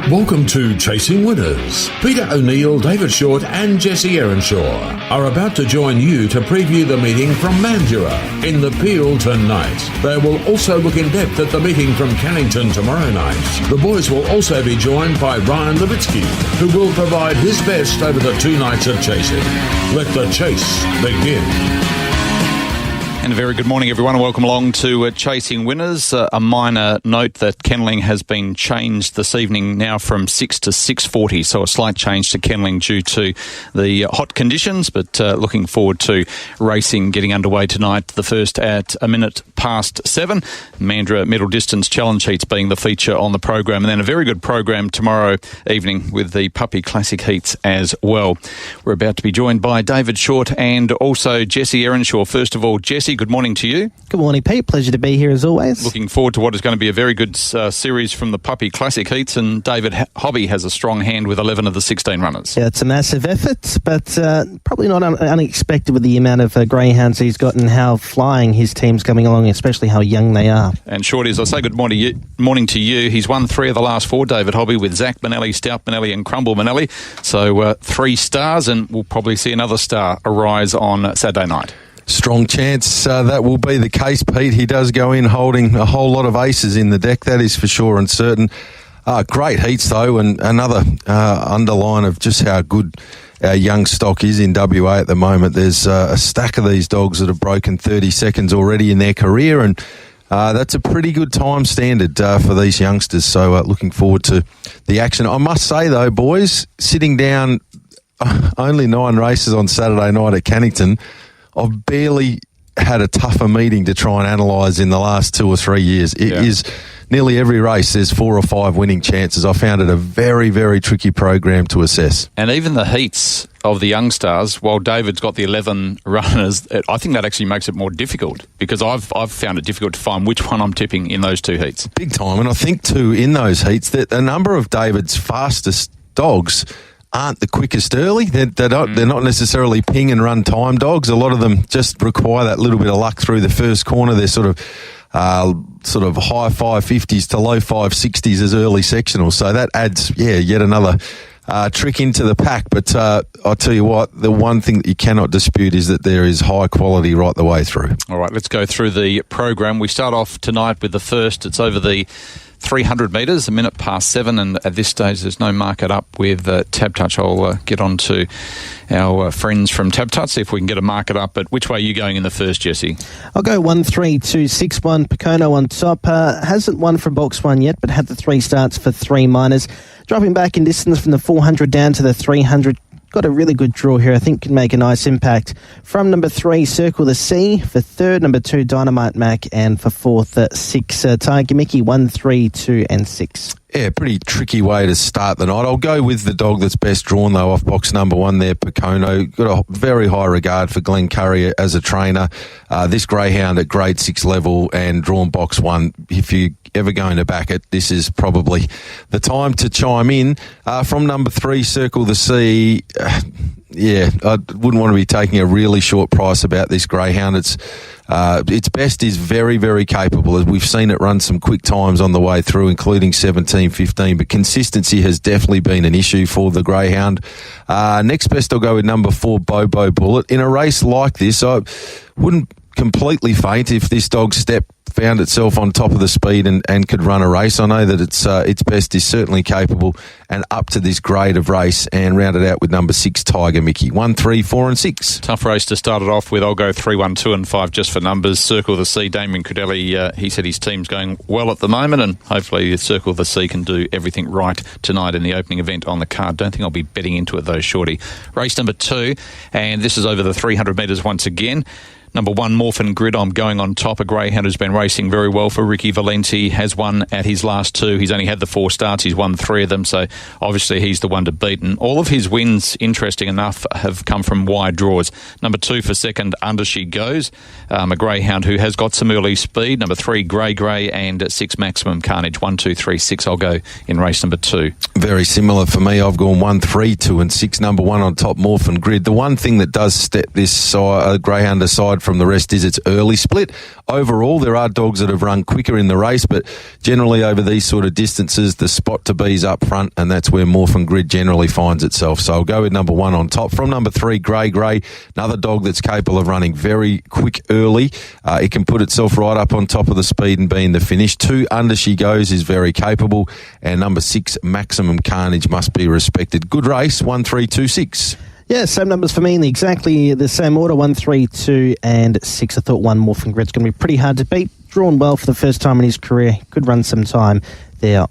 Welcome to Chasing Winners. Peter O'Neill, David Shortte and Jesse Erenshaw are about to join you to preview the meeting from Mandurah in the Peel tonight. They will also look in depth at the meeting from Cannington tomorrow night. The boys will also be joined by Ryan Levitsky, who will provide his best over the 2 nights of chasing. Let the chase begin. And a very good morning, everyone, and welcome along to Chasing Winners. A minor note that kenneling has been changed this evening now from 6 to 6:40, so a slight change to kenneling due to the hot conditions, but looking forward to racing getting underway tonight. The first at 7:07. Mandurah Middle Distance Challenge Heats being the feature on the program, and then a very good program tomorrow evening with the Puppy Classic Heats as well. We're about to be joined by David Shortte and also Jesse Erenshaw. First of all, Jesse, good morning to you. Good morning, Pete. Pleasure to be here as always. Looking forward to what is going to be a very good series from the Puppy Classic Heats, and David Hobby has a strong hand with 11 of the 16 runners. Yeah, it's a massive effort, but probably not unexpected with the amount of greyhounds he's got and how flying his team's coming along, especially how young they are. And Shorty, as I say, good morning to you. He's won 3 of the last 4, David Hobby, with Zach Manelli, Stout Manelli and Crumble Manelli. So 3 stars, and we'll probably see another star arise on Saturday night. Strong chance that will be the case, Pete. He does go in holding a whole lot of aces in the deck, that is for sure and certain. Great heats, though, and another underline of just how good our young stock is in WA at the moment. There's a stack of these dogs that have broken 30 seconds already in their career, and that's a pretty good time standard for these youngsters. So looking forward to the action. I must say, though, boys, sitting down only 9 races on Saturday night at Cannington, I've barely had a tougher meeting to try and analyse in the last 2 or 3 years. It is nearly every race there's 4 or 5 winning chances. I found it a very, very tricky program to assess. And even the heats of the young stars, while David's got the 11 runners, I think that actually makes it more difficult, because I've found it difficult to find which one I'm tipping in those 2 heats. Big time. And I think, too, in those heats, that a number of David's fastest dogs aren't the quickest early. They're not necessarily ping and run time dogs. A lot of them just require that little bit of luck through the first corner. They're sort of high 550s to low 560s as early sectionals. So that adds, yet another trick into the pack. But I'll tell you what, the one thing that you cannot dispute is that there is high quality right the way through. All right, let's go through the program. We start off tonight with the first. It's over the 300 metres, 7:07, and at this stage there's no market up with Tab Touch. I'll get on to our friends from Tab Touch, see if we can get a market up. But which way are you going in the first, Jesse? I'll go 1-3-2-6-1. Pocono on top. Hasn't won from box 1 yet, but had the 3 starts for 3 minors. Dropping back in distance from the 400 down to the 300. Got a really good draw here. I think can make a nice impact. From number 3, Circle the Sea. For 3rd, number 2, Dynamite Mac. And for 4th, 6, Tiger Mickey. 1, 3, 2 and 6. Yeah, pretty tricky way to start the night. I'll go with the dog that's best drawn, though, off box number 1 there, Pocono. Got a very high regard for Glenn Curry as a trainer. This greyhound at grade 6 level and drawn box 1. If you're ever going to back it, this is probably the time to chime in. From number 3, Circle the Sea. I wouldn't want to be taking a really short price about this greyhound. Its best is very, very capable, as we've seen it run some quick times on the way through, including 17-15, but consistency has definitely been an issue for the greyhound. Next best, I'll go with number 4, Bobo Bullet. In a race like this, I wouldn't completely faint if this dog found itself on top of the speed and could run a race. I know that its best is certainly capable and up to this grade of race, and rounded out with number 6, Tiger Mickey. 1, 3, 4 and 6. Tough race to start it off with. I'll go 3, 1, 2 and 5 just for numbers. Circle the Sea, Damien Crudelli, he said his team's going well at the moment, and hopefully Circle the Sea can do everything right tonight in the opening event on the card. Don't think I'll be betting into it though, Shorty. Race number 2, and this is over the 300 metres once again. Number 1, Morphin Grid, I'm going on top. A greyhound who's been racing very well for Ricky Valenti, has won at his last 2. He's only had the 4 starts. He's won 3 of them, so obviously he's the one to beat. And all of his wins, interesting enough, have come from wide draws. Number 2 for second, Under She Goes, a greyhound who has got some early speed. Number 3, Grey, and 6, Maximum Carnage. 1, 2, 3, 6. I'll go in race number 2. Very similar for me. I've gone 1, 3, 2 and 6. Number 1 on top, Morphin Grid. The one thing that does step this greyhound aside from the rest is its early split. Overall, there are dogs that have run quicker in the race, but generally over these sort of distances, the spot to be is up front, and that's where Morphin Grid generally finds itself. So I'll go with number 1 on top. From number 3, Grey, another dog that's capable of running very quick early. It can put itself right up on top of the speed and be in the finish. 2, Under She Goes is very capable, and number 6, Maximum Carnage must be respected. Good race, 1, 3, 2, 6. Yeah, same numbers for me in exactly the same order, 1, 3, 2 and 6. I thought 1 Morphin Grid's going to be pretty hard to beat. Drawn well for the first time in his career. Could run some time there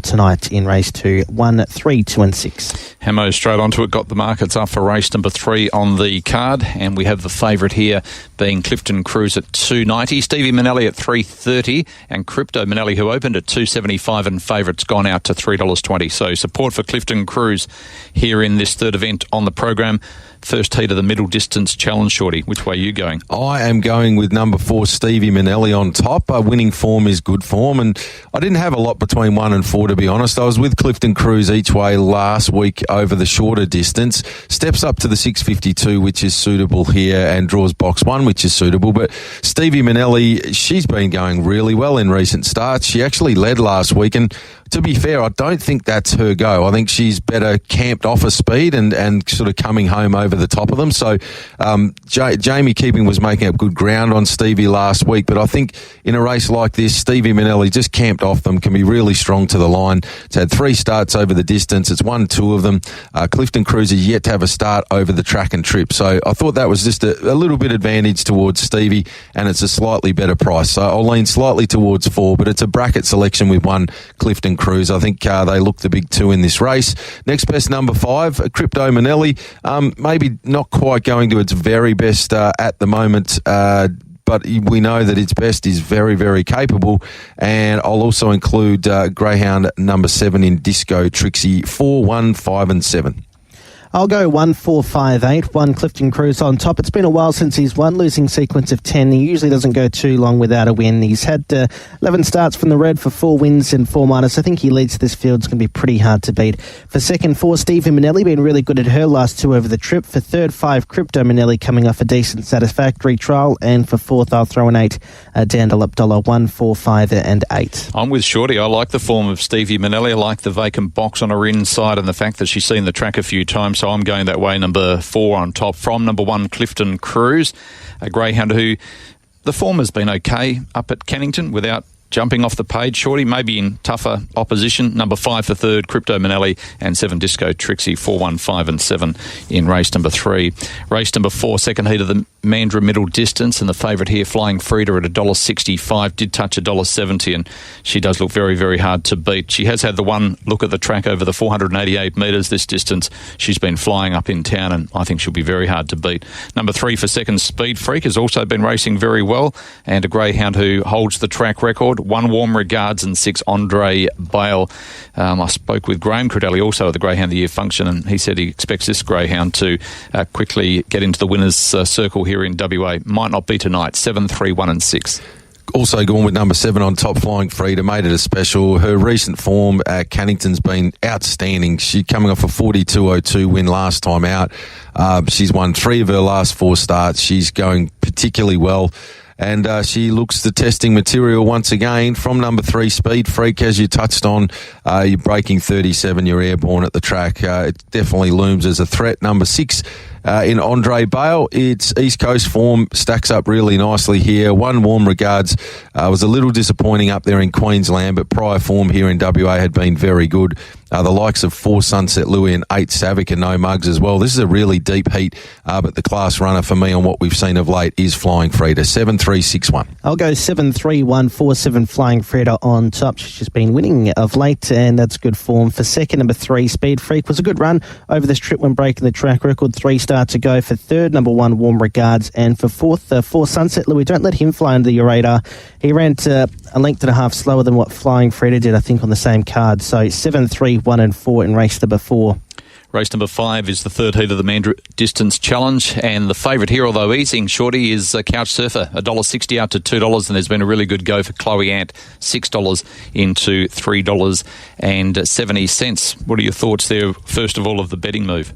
tonight in race 2, 1, 3, 2 and 6. Hamo straight onto it, got the markets up for race number 3 on the card, and we have the favourite here being Clifton Cruise at $2.90, Stevie Manelli at $3.30, and Crypto Manelli, who opened at $2.75, and favourites gone out to $3.20. So support for Clifton Cruise here in this third event on the program. First heat of the middle distance challenge, Shorty. Which way are you going? I am going with number 4, Stevie Manelli on top. Winning form is good form, and I didn't have a lot between 1 and 4, to be honest. I was with Clifton Cruise each way last week over the shorter distance. Steps up to the 652, which is suitable here, and draws box 1, which is suitable. But Stevie Manelli, she's been going really well in recent starts. She actually led last week, and to be fair, I don't think that's her go. I think she's better camped off a speed and sort of coming home over the top of them. So Jamie Keeping was making up good ground on Stevie last week, but I think in a race like this, Stevie Manelli just camped off them, can be really strong to the line. It's had 3 starts over the distance. It's won 2 of them. Clifton Cruise is yet to have a start over the track and trip. So I thought that was just a little bit advantage towards Stevie, and it's a slightly better price. So I'll lean slightly towards 4, but it's a bracket selection with 1 Clifton Cruise. I think they look the big 2 in this race. Next best, number 5, Crypto Manelli. Maybe not quite going to its very best at the moment, but we know that its best is very, very capable. And I'll also include Greyhound number 7 in Disco Trixie, 4, 1, 5 and 7. I'll go 1, 4, 5, 8. 1 Clifton Cruise on top. It's been a while since he's won, losing sequence of 10. He usually doesn't go too long without a win. He's had 11 starts from the red for 4 wins and 4 minors. I think he leads this field. It's going to be pretty hard to beat. For second, 4 Stevie Manelli, been really good at her last 2 over the trip. For third, 5 Crypto Manelli, coming off a decent satisfactory trial. And for fourth, I'll throw an 8 Dandelion Dollar, 1, 4, 5 and 8. I'm with Shorty. I like the form of Stevie Manelli. I like the vacant box on her inside and the fact that she's seen the track a few times. So I'm going that way, number 4 on top. From number 1, Clifton Cruise, a greyhound who the form has been okay up at Cannington without jumping off the page, Shorty, maybe in tougher opposition. Number 5 for third, Crypto Manelli, and 7 Disco Trixie, 4, 1, 5 and 7 in race number 3. Race number 4, second heat of the Mandurah middle distance, and the favourite here, Flying Frida, at $1.65, did touch $1.70, and she does look very, very hard to beat. She has had the one look at the track over the 488 metres this distance. She's been flying up in town, and I think she'll be very hard to beat. Number 3 for second, Speed Freak, has also been racing very well, and a greyhound who holds the track record. 1 Warm Regards and 6 Andre Bale. I spoke with Graham Credelli also at the Greyhound of the Year function, and he said he expects this greyhound to quickly get into the winners' circle here in WA. Might not be tonight. 7, 3, 1 and 6. Also going with number 7 on top, Flying Frida, made it a special. Her recent form at Cannington's been outstanding. She's coming off a 42.02 win last time out. She's won 3 of her last 4 starts. She's going particularly well. And she looks the testing material once again. From number 3, Speed Freak, as you touched on, you're breaking 37, you're airborne at the track. It definitely looms as a threat. Number 6, in Andre Bale, its East Coast form stacks up really nicely here. 1 Warm Regards was a little disappointing up there in Queensland, but prior form here in WA had been very good. The likes of 4 Sunset Louis and 8 Savick and No Mugs as well. This is a really deep heat, but the class runner for me on what we've seen of late is Flying Frida. 7, 3, 6, 1. I'll go 7, 3, 1, 4, 7 Flying Frida on top. She's just been winning of late, and that's good form. For second, number 3, Speed Freak, was a good run over this trip when breaking the track record. 3 starts ago. For third, number 1, Warm Regards, and for fourth, 4 Sunset Louis. Don't let him fly under your radar. He ran a length and a half slower than what Flying Frida did, I think, on the same card. So 7, 3, 1 and 4 in race number 4. Race number 5 is the third heat of the Mandurah Distance Challenge, and the favourite here, although easing, Shorty, is Couch Surfer, $1.60 out to $2, and there's been a really good go for Chloe Ant, $6 into $3.70. What are your thoughts there, first of all, of the betting move?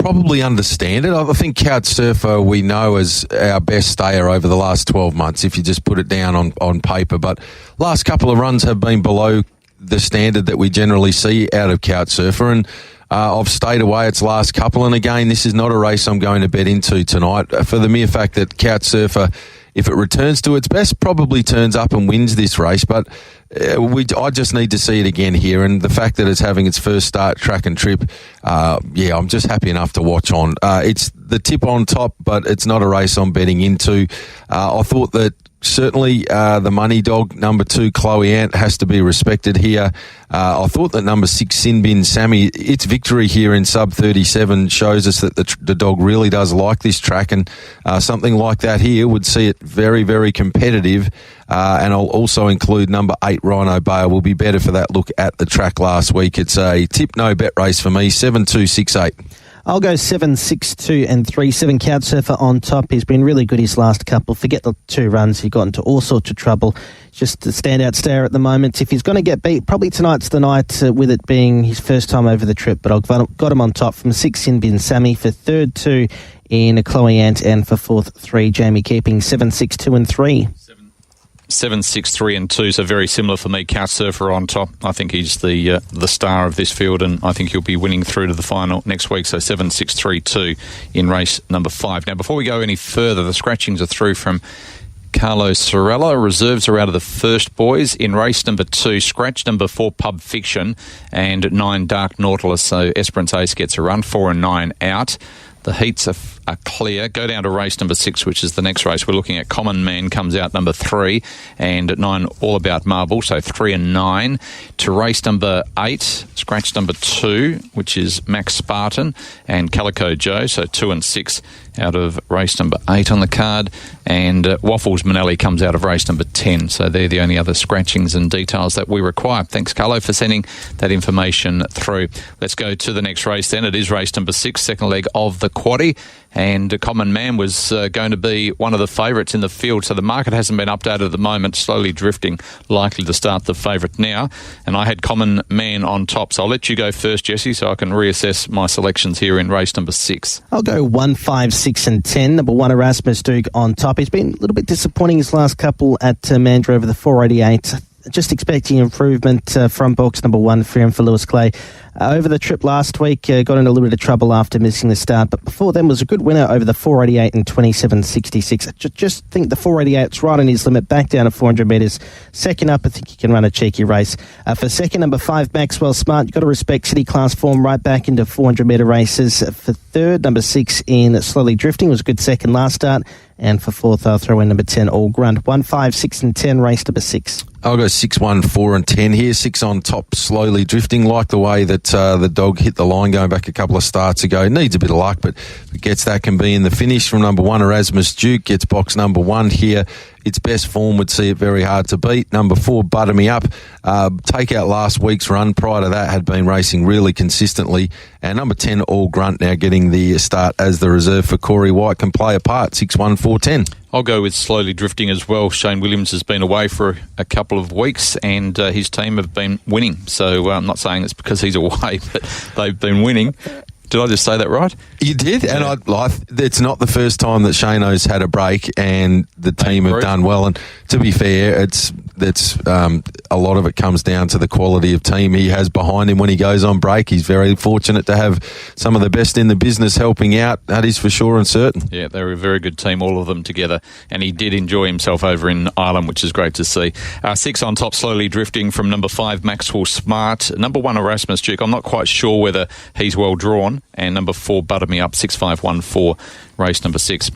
probably understand it. I think Couch Surfer we know as our best stayer over the last 12 months, if you just put it down on paper. But last couple of runs have been below the standard that we generally see out of Couch Surfer, and I've stayed away its last couple. And again, this is not a race I'm going to bet into tonight for the mere fact that Couch Surfer, if it returns to its best, probably turns up and wins this race. But I just need to see it again here. And the fact that it's having its first start track and trip, I'm just happy enough to watch on. It's the tip on top, but it's not a race I'm betting into. I thought that certainly the money dog, number 2, Chloe Ant, has to be respected here. I thought that number 6, Sinbin Sammy, its victory here in sub 37 shows us that the dog really does like this track, and something like that here would see it very, very competitive. And I'll also include number 8, Rhino Bale, will be better for that look at the track last week. It's a tip no bet race for me, 7-2-6-8. I'll go 7, 6, 2 and 3. 7 Couch Surfer on top. He's been really good his last couple. Forget the 2 runs. He got into all sorts of trouble. Just a standout stayer at the moment. If he's going to get beat, probably tonight's the night with it being his first time over the trip. But I've got him on top from 6 in Bin Sammy, for third 2 in Chloe Ant, and for fourth 3 Jamie Keeping, 7, 6, 2 and 3. 7, 6, 3 and 2, so very similar for me. Couch Surfer on top. I think he's the star of this field, and I think he'll be winning through to the final next week. So 7, 6, 3, 2 in race number 5. Now, before we go any further, the scratchings are through from Carlos Sorella. Reserves are out of the first boys. In race number 2, scratch number 4, Pub Fiction, and 9, Dark Nautilus. So Esperance Ace gets a run, 4 and 9 out. The heats are clear. Go down to race number 6, which is the next race. We're looking at Common Man comes out number 3, and at 9, All About Marble, so 3 and 9. To race number 8, scratch number 2, which is Max Spartan, and Calico Joe, so 2 and 6 out of race number 8 on the card. And Waffles Manelli comes out of race number 10. So they're the only other scratchings and details that we require. Thanks, Carlo, for sending that information through. Let's go to the next race then. It is race number 6, second leg of the quaddie. And Common Man was going to be one of the favourites in the field. So the market hasn't been updated at the moment. Slowly drifting, likely to start the favourite now. And I had Common Man on top. So I'll let you go first, Jesse, so I can reassess my selections here in race number 6. I'll go 1, 5, 6 and 10. Number 1, Erasmus Duke on top. He's been a little bit disappointing his last couple at Mandurah over the 488. Just expecting improvement from box number 1, Freedom for Lewis Clay. Over the trip last week, got in a little bit of trouble after missing the start, but before then was a good winner over the 488 and 27.66. I just think the 488's right on his limit, back down to 400 metres. Second up, I think he can run a cheeky race. For second, number 5, Maxwell Smart. You've got to respect City Class form, right back into 400-metre races. For third, number 6 in Slowly Drifting, was a good second last start. And for fourth, I'll throw in number 10, All Grunt. 1, 5, 6 and 10, race number 6. I'll go 6, 1, 4 and 10 here. 6 on top, Slowly Drifting. Like the way that the dog hit the line going back a couple of starts ago. Needs a bit of luck, but if it gets that, can be in the finish. From number 1, Erasmus Duke, gets box number 1 here. Its best form would see it very hard to beat. Number 4, Butter Me Up. Take out last week's run. Prior to that, had been racing really consistently. And number 10, All Grunt, now getting the start as the reserve for Corey White, can play a part. 6, 1, 4, 10. I'll go with Slowly Drifting as well. Shane Williams has been away for a couple of weeks, and his team have been winning. So I'm not saying it's because he's away, but they've been winning. Did I just say that right? You did, yeah. And it's not the first time that Shano's had a break and the team have done well. And to be fair, that's a lot of it comes down to the quality of team he has behind him when he goes on break. He's very fortunate to have some of the best in the business helping out. That is for sure and certain. Yeah, they're a very good team, all of them together. And he did enjoy himself over in Ireland, which is great to see. 6 on top, Slowly Drifting from number 5, Maxwell Smart. Number 1, Erasmus Duke. I'm not quite sure whether he's well drawn. And number 4, Butter Me Up, 6, 5, 1, 4, race number 6.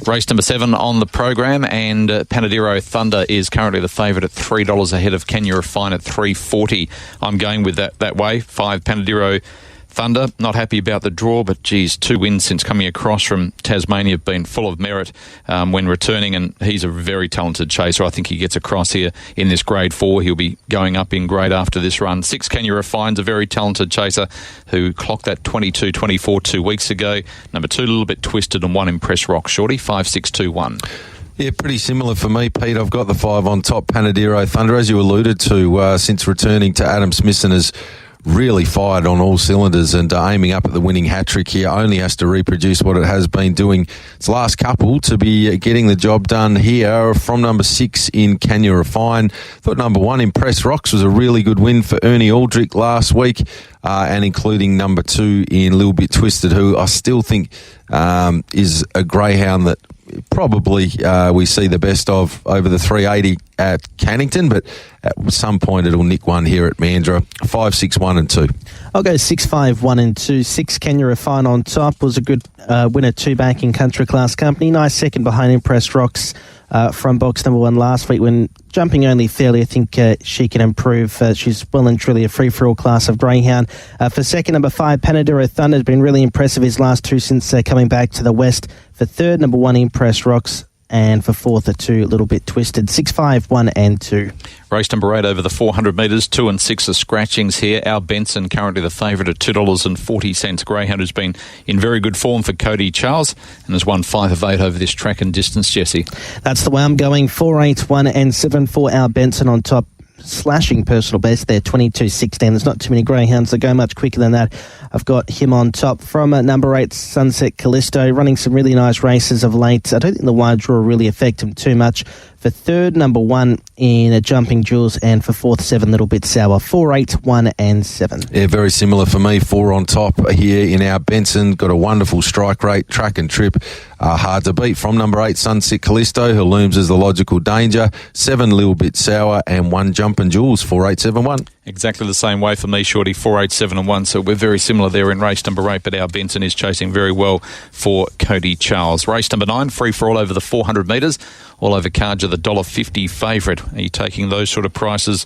Race number 7 on the program, and Panadero Thunder is currently the favourite at $3 ahead of Kenya Refine at $3.40. I'm going with that way. 5, Panadero Thunder. Not happy about the draw, but geez, 2 wins since coming across from Tasmania have been full of merit when returning, and he's a very talented chaser. I think he gets across here in this grade 4. He'll be going up in grade after this run. 6, Kenya Refine's a very talented chaser who clocked that 22-24 2 weeks ago. Number 2, a little bit twisted, and 1, Impress Rock Shorty, 5, 6, 2, 1. Yeah, pretty similar for me, Pete. I've got the 5 on top, Panadero Thunder, as you alluded to, since returning to Adam Smithson has really fired on all cylinders and aiming up at the winning hat-trick here. Only has to reproduce what it has been doing its last couple to be getting the job done here. From number 6 in Can You Refine. Thought number 1 Impress Rocks was a really good win for Ernie Aldrich last week, and including number 2 in Little Bit Twisted, who I still think is a greyhound that probably we see the best of over the 380 at Cannington, but at some point it'll nick one here at Mandurah. 5, 6, 1 and 2. I'll go 6, 5, 1 and 2. 6 Can You Refine on top was a good winner 2 back in Country Class Company. Nice second behind Impress Rocks from box number 1 last week when jumping only fairly. I think she can improve. She's well and truly a free-for-all class of greyhound. For second, number 5 Mandurah Thunder has been really impressive his last 2 since coming back to the West. For third, number 1 Impress Rocks. And for fourth, a 2 Little Bit Twisted. 6, 5, 1 and 2. Race number 8 over the 400 metres. 2 and 6 are scratchings here. Our Benson currently the favourite at $2.40. Greyhound has been in very good form for Cody Charles and has won 5 of 8 over this track and distance, Jesse. That's the way I'm going. 4, 8, 1 and 7 for our Benson on top. Slashing personal best there, 22.16. There's not too many greyhounds that go much quicker than that. I've got him on top. From number 8, Sunset Callisto, running some really nice races of late. I don't think the wide draw will really affect him too much. For third, number 1 in Jumping Jewels, and for fourth, 7 Little Bit Sour. 4, 8, 1 and 7. Yeah, very similar for me. 4 on top here in our Benson. Got a wonderful strike rate, track and trip. Hard to beat. From number 8, Sunset Callisto, who looms as the logical danger. 7 Little Bit Sour and 1 Jumping Jewels. 4, 8, 7, 1. Exactly the same way for me, Shorty. 4, 8, 7 and 1. So we're very similar there in race number 8, but our Benson is chasing very well for Cody Charles. Race number 9, free for all over the 400 metres. All over Carja, the $1.50 favourite. Are you taking those sort of prices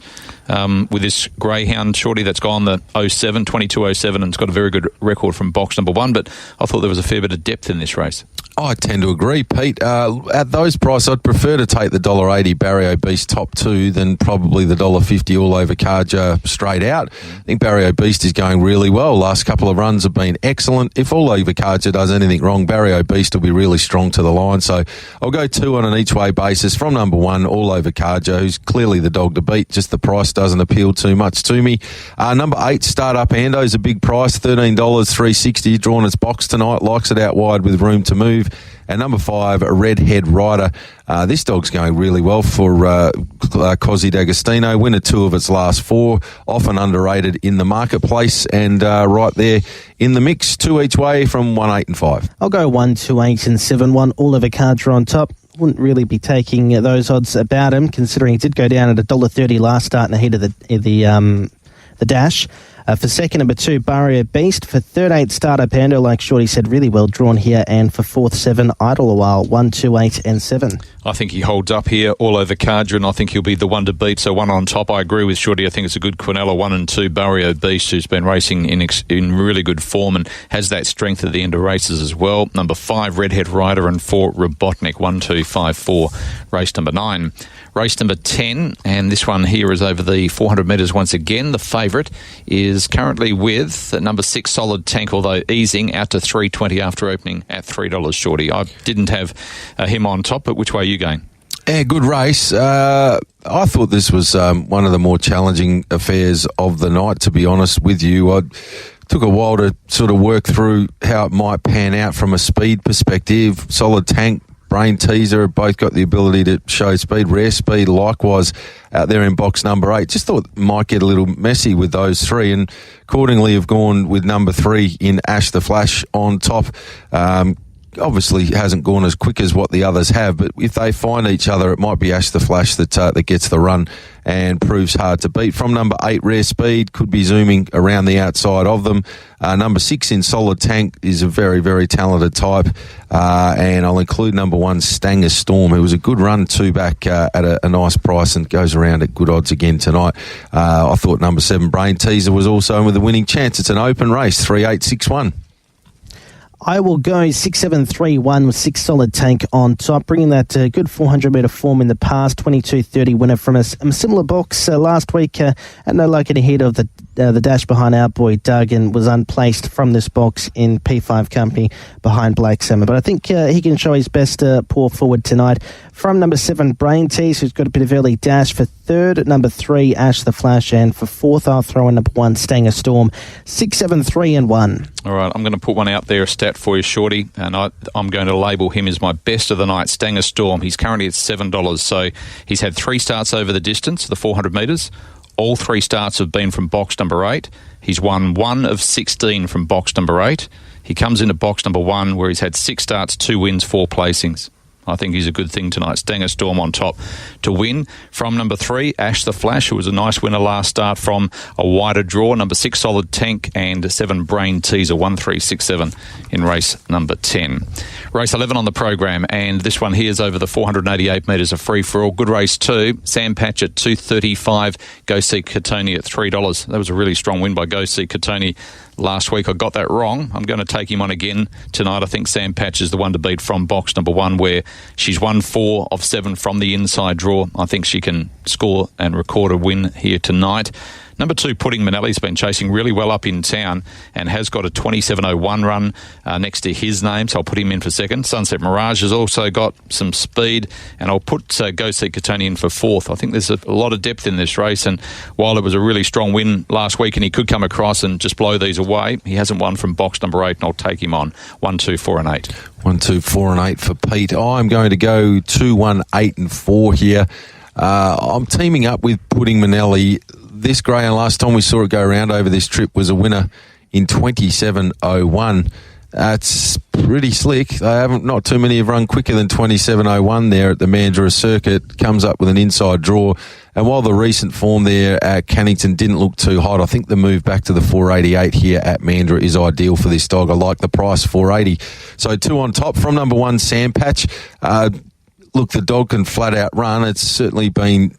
with this greyhound, Shorty, that's gone the 07, 22.07, and it's got a very good record from box number 1, but I thought there was a fair bit of depth in this race. I tend to agree, Pete. At those prices, I'd prefer to take the $1.80 Barrio Beast top 2 than probably the $1.50 all over Carja straight out. I think Barrio Beast is going really well. Last couple of runs have been excellent. If all over Carja does anything wrong, Barrio Beast will be really strong to the line. So I'll go 2 on an each way basis from number 1, all over Carja, who's clearly the dog to beat. Just the price doesn't appeal too much to me. Number 8, Startup Ando is a big price, $13, $3.60. Drawn its box tonight, likes it out wide with room to move. And number 5, Redhead Rider. This dog's going really well for Cosy D'Agostino. Winner 2 of its last 4. Often underrated in the marketplace and right there in the mix. 2 each way from 1, 8 and 5. I'll go 1, 2, 8 and 7. 1 all over Carja on top. Wouldn't really be taking those odds about him, considering he did go down at $1.30 last start in the heat of the dash. For second, number 2, Barrio Beast. For third, 8, Startup Ando, like Shorty said, really well drawn here. And for fourth, 7, Idle a While. 1, 2, 8 and 7. I think he holds up here all over Carja, and I think he'll be the one to beat. So 1 on top. I agree with Shorty. I think it's a good Quinella. 1 and 2, Barrio Beast, who's been racing in really good form and has that strength at the end of races as well. Number 5, Redhead Rider, and 4, Robotnik. 1, 2, 5, 4. Race number 9. Race number 10, and this one here is over the 400 metres once again. The favourite is currently with number 6, Solid Tank, although easing out to $3.20 after opening at $3, Shorty. I didn't have him on top, but which way are you going? Yeah, good race. I thought this was one of the more challenging affairs of the night, to be honest with you. I took a while to sort of work through how it might pan out from a speed perspective. Solid Tank, Brain Teaser, both got the ability to show speed. Rare Speed, likewise, out there in box number 8. Just thought it might get a little messy with those 3, and accordingly have gone with number 3 in Ash the Flash on top. Obviously hasn't gone as quick as what the others have, but if they find each other, it might be Ash the Flash that gets the run and proves hard to beat. From number 8, Rare Speed, could be zooming around the outside of them. Number 6 in Solid Tank is a very, very talented type. And I'll include number 1, Stanger Storm. It was a good run 2 back at a nice price and goes around at good odds again tonight. I thought number 7, Brain Teaser, was also with a winning chance. It's an open race, 3, 8, 6, 1. I will go 6, 7, 3, 1 with 6 Solid Tank on top, bringing that good 400 metre form in the past. 22.30 winner from a similar box last week. Had no luck in the heat of the the dash behind our boy Doug and was unplaced from this box in P5 company behind Black Salmon. But I think he can show his best paw forward tonight. From number 7, Brain Tease, who's got a bit of early dash. For third, number 3, Ash the Flash. And for fourth, I'll throw in number 1, Stanger Storm. 6, 7, 3 and 1. All right, I'm going to put one out there, a stat for you, Shorty, and I'm going to label him as my best of the night, Stanger Storm. He's currently at $7, so he's had 3 starts over the distance, the 400 metres. All 3 starts have been from box number 8. He's won 1 of 16 from box number 8. He comes into box number 1 where he's had 6 starts, 2 wins, 4 placings. I think he's a good thing tonight. Stanger Storm on top to win. From number 3, Ash the Flash, who was a nice winner last start from a wider draw. Number 6, Solid Tank, and 7, Brain Teaser, 1367 in race number 10. Race 11 on the program, and this one here is over the 488 metres of free-for-all. Good race 2. Sam Patch at $2.35. Go See Katoni at $3. That was a really strong win by Go See Katoni last week. I got that wrong. I'm going to take him on again tonight. I think Sam Patch is the one to beat from box number 1, where she's won 4 of 7 from the inside draw. I think she can score and record a win here tonight. Number 2, Pudding Manelli's been chasing really well up in town and has got a 27.01 run next to his name, so I'll put him in for second. Sunset Mirage has also got some speed, and I'll put Go See Katoni in for fourth. I think there's a lot of depth in this race, and while it was a really strong win last week and he could come across and just blow these away, he hasn't won from box number 8, and I'll take him on 1, 2, 4 and 8. 1, 2, 4 and 8 for Pete. I'm going to go 2, 1, 8 and 4 here. I'm teaming up with Pudding Manelli. This greyhound, last time we saw it go around over this trip, was a winner in 27.01. That's pretty slick. They haven't, not too many have run quicker than 27.01 there at the Mandurah circuit. Comes up with an inside draw. And while the recent form there at Cannington didn't look too hot, I think the move back to the 488 here at Mandurah is ideal for this dog. I like the price, 480. So 2 on top. From number 1, Sam Patch. Look, the dog can flat out run. It's certainly been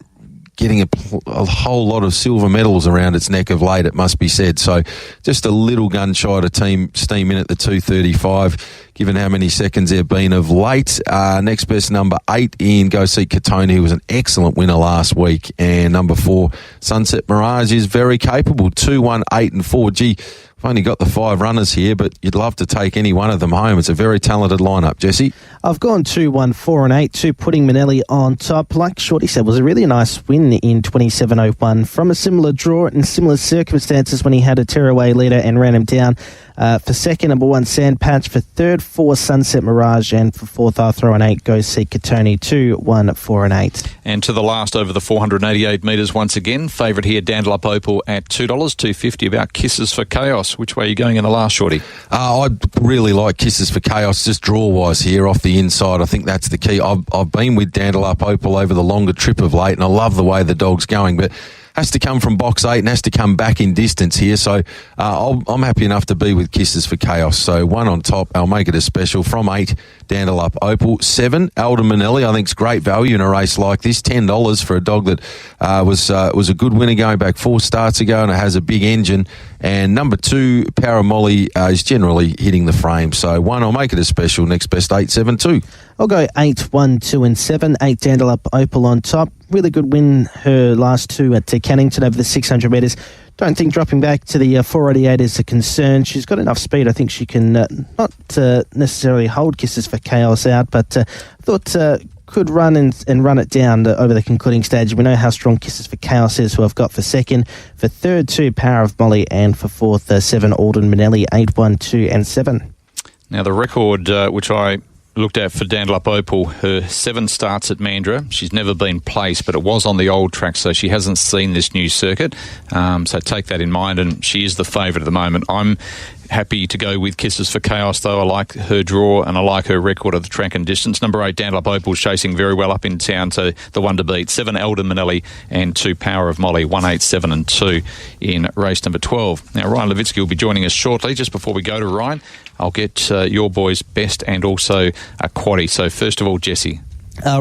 getting a whole lot of silver medals around its neck of late, it must be said. So just a little gun shy to steam in at the 235, given how many seconds there have been of late. Next best, number 8 in Go See Katoni, who was an excellent winner last week. And number 4, Sunset Mirage, is very capable. 2, 1, 8 and 4. Gee, I've only got the 5 runners here, but you'd love to take any one of them home. It's a very talented lineup, Jesse. I've gone 2, 1, 4 and 8, 2 Pudding Manelli on top. Like Shorty said, was a really nice win in 27.01 from a similar draw and similar circumstances when he had a tearaway leader and ran him down. For second, number 1, Sand Patch. For third, 4, Sunset Mirage. And for fourth, I'll throw an 8, Go See Katoni. 2, 1, 4 and 8. And to the last over the 488 metres once again. Favourite here, Dandelop Opal at $2, $2.50 about Kisses for Chaos. Which way are you going in the last, Shorty? I really like Kisses for Chaos, just draw-wise here off the inside. I think that's the key. I've been with Dandelop Opal over the longer trip of late, and I love the way the dog's going, but has to come from box 8 and has to come back in distance here. So I'm happy enough to be with Kisses for Chaos. So 1 on top. I'll make it a special. From 8, Dandelop Opal. 7, Elder Manelli. I think it's great value in a race like this. $10 for a dog that was a good winner going back 4 starts ago, and it has a big engine. And number 2, Power Molly, is generally hitting the frame. So 1, I'll make it a special. Next best, 8, 7, 2. I'll go 8, 1, 2 and 7. 8, Dandelop Opal on top. Really good win, her last 2 at Cannington over the 600 metres. Don't think dropping back to the 488 is a concern. She's got enough speed. I think she can not necessarily hold Kisses for Chaos out, but thought could run and run it down over the concluding stage. We know how strong Kisses for Chaos is, who I've got for second. For third, 2, Power of Molly. And for fourth, 7, Alden Manelli. 8, 1, 2 and 7. Now the record, which I looked at for Dandelop Opal, her 7 starts at Mandurah. She's never been placed, but it was on the old track, so she hasn't seen this new circuit. So take that in mind, and she is the favourite at the moment. I'm happy to go with Kisses for Chaos, though. I like her draw and I like her record of the track and distance. Number 8, Dandelop Opal, chasing very well up in town, so the one to beat. 7, Elder Manelli, and 2, Power of Molly. 1, 8, 7 and 2 in race number 12. Now, Ryan Levitsky will be joining us shortly. Just before we go to Ryan, I'll get your boys' best and also a quaddie. So first of all, Jesse.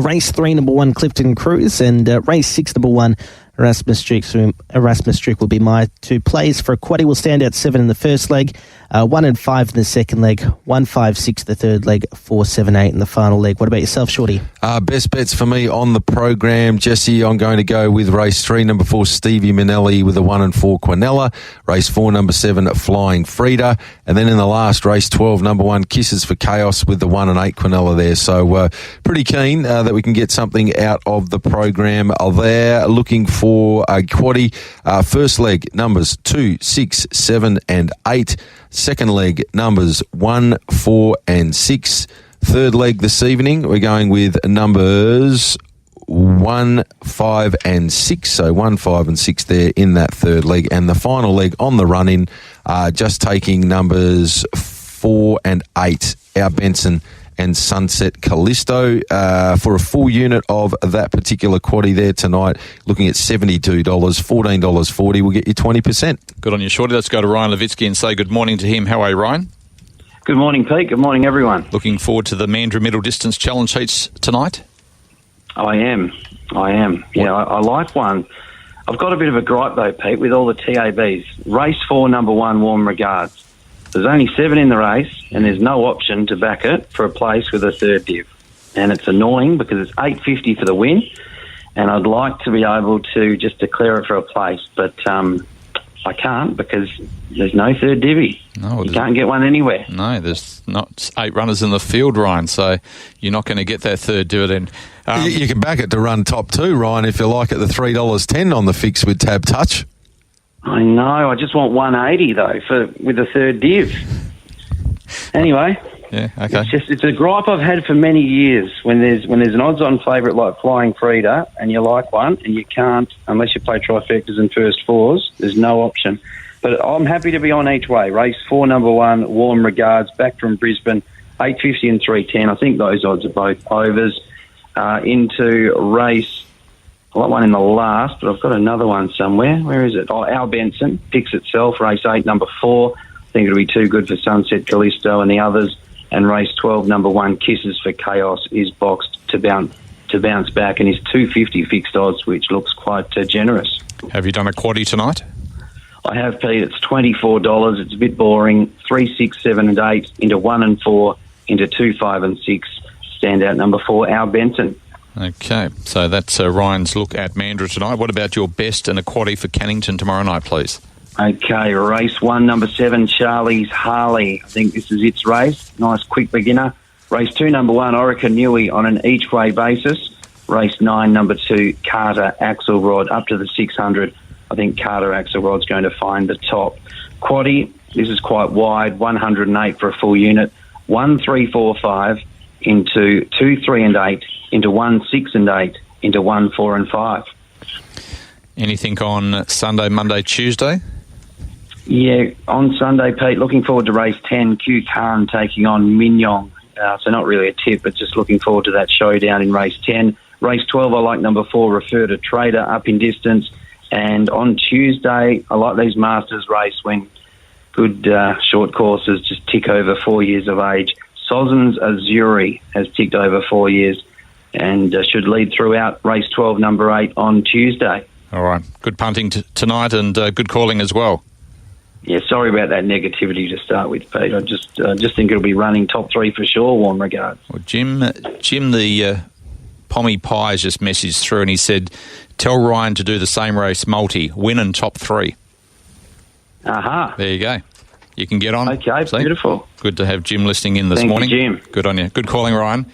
Race 3, number 1, Clifton Cruise, and race 6, number 1, Erasmus Strick will be my 2 plays. For a quaddie, will stand out 7 in the first leg, 1 and 5 in the second leg, 1, 5, 6 the third leg, 4, 7, 8 in the final leg. What about yourself, Shorty? Best bets for me on the program, Jesse. I'm going to go with race 3, number 4, Stevie Minelli with a 1 and 4 Quinella. Race 4, number 7, Flying Frida. And then in the last race 12, number 1, Kisses for Chaos with the 1 and 8 Quinella there. So pretty keen that we can get something out of the program there. Looking for a quaddie. First leg, numbers 2, 6, 7 and 8. Second leg, numbers 1, 4 and 6. Third leg this evening, we're going with numbers 1, 5 and 6. So 1, 5 and 6 there in that third leg. And the final leg on the run-in, just taking numbers 4 and 8. Our Benson and Sunset Callisto for a full unit of that particular quaddie there tonight, looking at $72, $14.40 will get you 20%. Good on you, Shorty. Let's go to Ryan Levitsky and say good morning to him. How are you, Ryan? Good morning, Pete. Good morning, everyone. Looking forward to the Mandurah Middle Distance Challenge heats tonight? I am. Yeah, I like one. I've got a bit of a gripe, though, Pete, with all the TABs. Race 4, number 1, Warm Regards. There's only 7 in the race, and there's no option to back it for a place with a third div. And it's annoying because it's $8.50 for the win, and I'd like to be able to just declare it for a place, but I can't because there's no third divvy. No, you can't get one anywhere. No, there's not 8 runners in the field, Ryan, so you're not going to get that third dividend. You can back it to run top 2, Ryan, if you like, at the $3.10 on the fix with Tab Touch. I know. I just want 180 though with a third div. Anyway, yeah, okay. It's a gripe I've had for many years. When there's an odds-on favourite like Flying Frida, and you like one, and you can't unless you play trifectas and first fours. There's no option. But I'm happy to be on each way. Race 4, number 1, Warm Regards, back from Brisbane, $8.50 and $3.10. I think those odds are both overs. Into race. I like one in the last, but I've got another one somewhere. Where is it? Al Benson picks itself, race 8, number 4. I think it'll be too good for Sunset Callisto and the others. And race 12, number 1, Kisses for Chaos, is boxed to bounce back and is $2.50 fixed odds, which looks quite generous. Have you done a quaddie tonight? I have, Pete. It's $24. It's a bit boring. 3, 6, 7 and 8 into 1 and 4 into 2, 5 and 6. Standout number 4, Al Benson. Okay, so that's Ryan's look at Mandurah tonight. What about your best and a quaddie for Cannington tomorrow night, please? Okay, race 1, number 7, Charlie's Harley. I think this is its race. Nice quick beginner. Race 2, number 1, Orica Nui on an each-way basis. Race 9, number 2, Carter Axelrod up to the 600. I think Carter Axelrod's going to find the top. Quaddie, this is quite wide, 108 for a full unit. 1, 3, 4, 5 into 2, 3 and 8 into 1, 6 and 8 into 1, 4 and 5. Anything on Sunday, Monday, Tuesday? Yeah, on Sunday, Pete, looking forward to race 10, Q Khan taking on Mignon. So not really a tip, but just looking forward to that showdown in race 10. Race 12, I like number 4, Refer to Trader, up in distance. And on Tuesday, I like these Masters race when good short courses just tick over 4 years of age. Sozens Azuri has ticked over 4 years and should lead throughout race 12, number 8 on Tuesday. All right. Good punting tonight and good calling as well. Yeah, sorry about that negativity to start with, Pete. I just think it'll be running top 3 for sure, Warm Regards. Well, Jim, the Pommy Pie has just messaged through and he said, tell Ryan to do the same race multi, win and top 3. Aha. There you go. You can get on. Okay, See? Beautiful. Good to have Jim listening in this Thank morning. you, Jim. Good on you. Good calling, Ryan.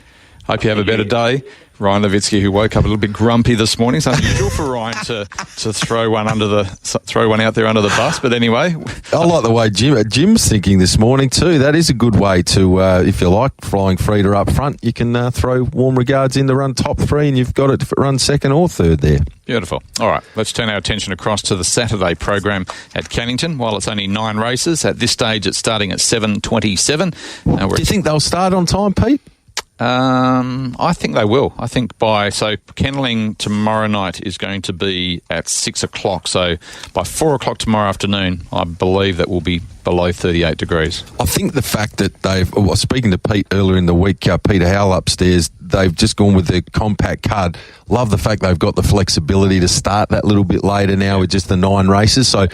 Hope you have a better day. Ryan Levitsky, who woke up a little bit grumpy this morning. So unusual for Ryan to throw one out there under the bus. But anyway, I like the way Jim's thinking this morning too. That is a good way to, if you like, Flying Frida up front. You can throw Warm Regards in the run top 3, and you've got it if it runs second or third there. Beautiful. All right, let's turn our attention across to the Saturday program at Cannington. While it's only 9 races, at this stage it's starting at 7:27. Do you think they'll start on time, Pete? I think they will. I think Kennelling tomorrow night is going to be at 6 o'clock. So by 4 o'clock tomorrow afternoon, I believe that will be below 38 degrees. I think the fact that speaking to Pete earlier in the week, Peter Howell upstairs, they've just gone with the compact card. Love the fact they've got the flexibility to start that little bit later now with just the 9 races. So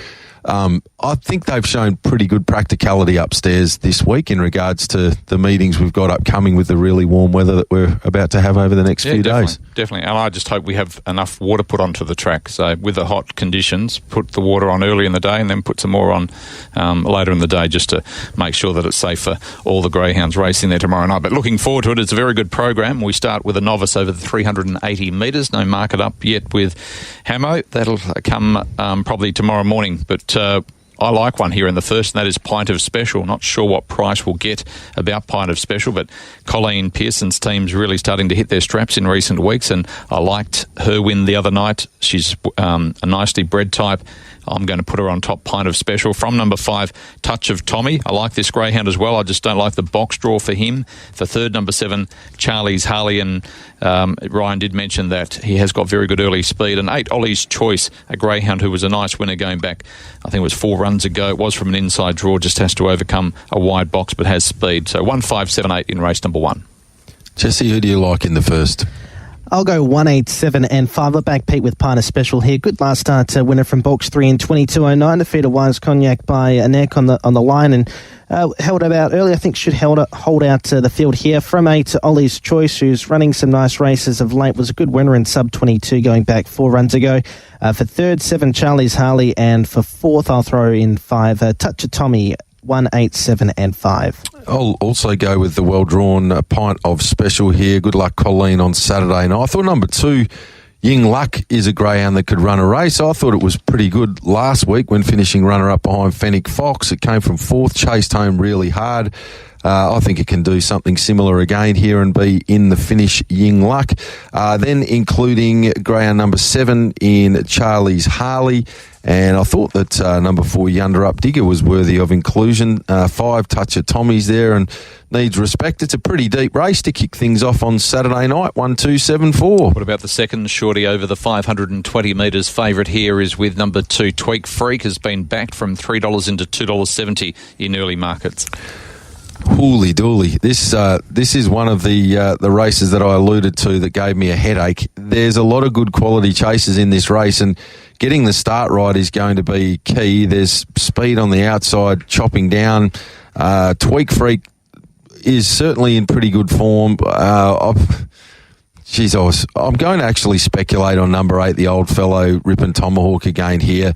I think they've shown pretty good practicality upstairs this week in regards to the meetings we've got upcoming with the really warm weather that we're about to have over the next few days. Definitely. And I just hope we have enough water put onto the track. So with the hot conditions, put the water on early in the day and then put some more on later in the day just to make sure that it's safe for all the greyhounds racing there tomorrow night. But looking forward to it. It's a very good program. We start with a novice over the 380 metres. No market up yet with Hamo. That'll come probably tomorrow morning. But I like one here in the first, and that is Pint of Special. Not sure what price we'll get about Pint of Special, but Colleen Pearson's team's really starting to hit their straps in recent weeks, and I liked her win the other night. She's a nicely bred type. I'm going to put her on top. Pint of Special. From number 5, Touch of Tommy. I like this greyhound as well. I just don't like the box draw for him. For third, number 7, Charlie's Harley. And Ryan did mention that he has got very good early speed. And 8, Ollie's Choice, a greyhound who was a nice winner going back, I think it was 4 runs ago. It was from an inside draw, just has to overcome a wide box, but has speed. So 1, 5, 7, 8 in race number 1. Jesse, who do you like in the first? I'll go 1, 8, 7 and 5. I'll back Pete with Pint of Special here. Good last start winner from box 3 in 22.09. Defeated Wise Cognac by a neck on the line and held about early. I think should hold out the field here. From 8, Ollie's Choice, who's running some nice races of late, was a good winner in sub 22 going back 4 runs ago. For third, 7, Charlie's Harley, and for fourth, I'll throw in 5, Touch of Tommy. 1, 8, 7 and 5. I'll also go with the well-drawn Pint of Special here. Good luck, Colleen, on Saturday. Now, I thought number 2, Ying Luck, is a greyhound that could run a race. I thought it was pretty good last week when finishing runner-up behind Fennec Fox. It came from 4th, chased home really hard. I think it can do something similar again here and be in the finish, Ying Luck. Then including greyhound number 7 in Charlie's Harley. And I thought that number 4, Yunder Up Digger, was worthy of inclusion. 5, Touch of Tommy's there and needs respect. It's a pretty deep race to kick things off on Saturday night, 1, 2, 7, 4. What about the second, Shorty, over the 520 metres? Favourite here is with number 2, Tweak Freak, has been backed from $3 into $2.70 in early markets. Holy dooly. This is one of the races that I alluded to that gave me a headache. There's a lot of good quality chases in this race, and getting the start right is going to be key. There's speed on the outside, chopping down. Tweak Freak is certainly in pretty good form. I'm going to actually speculate on number 8, the old fellow Ripon Tomahawk again here.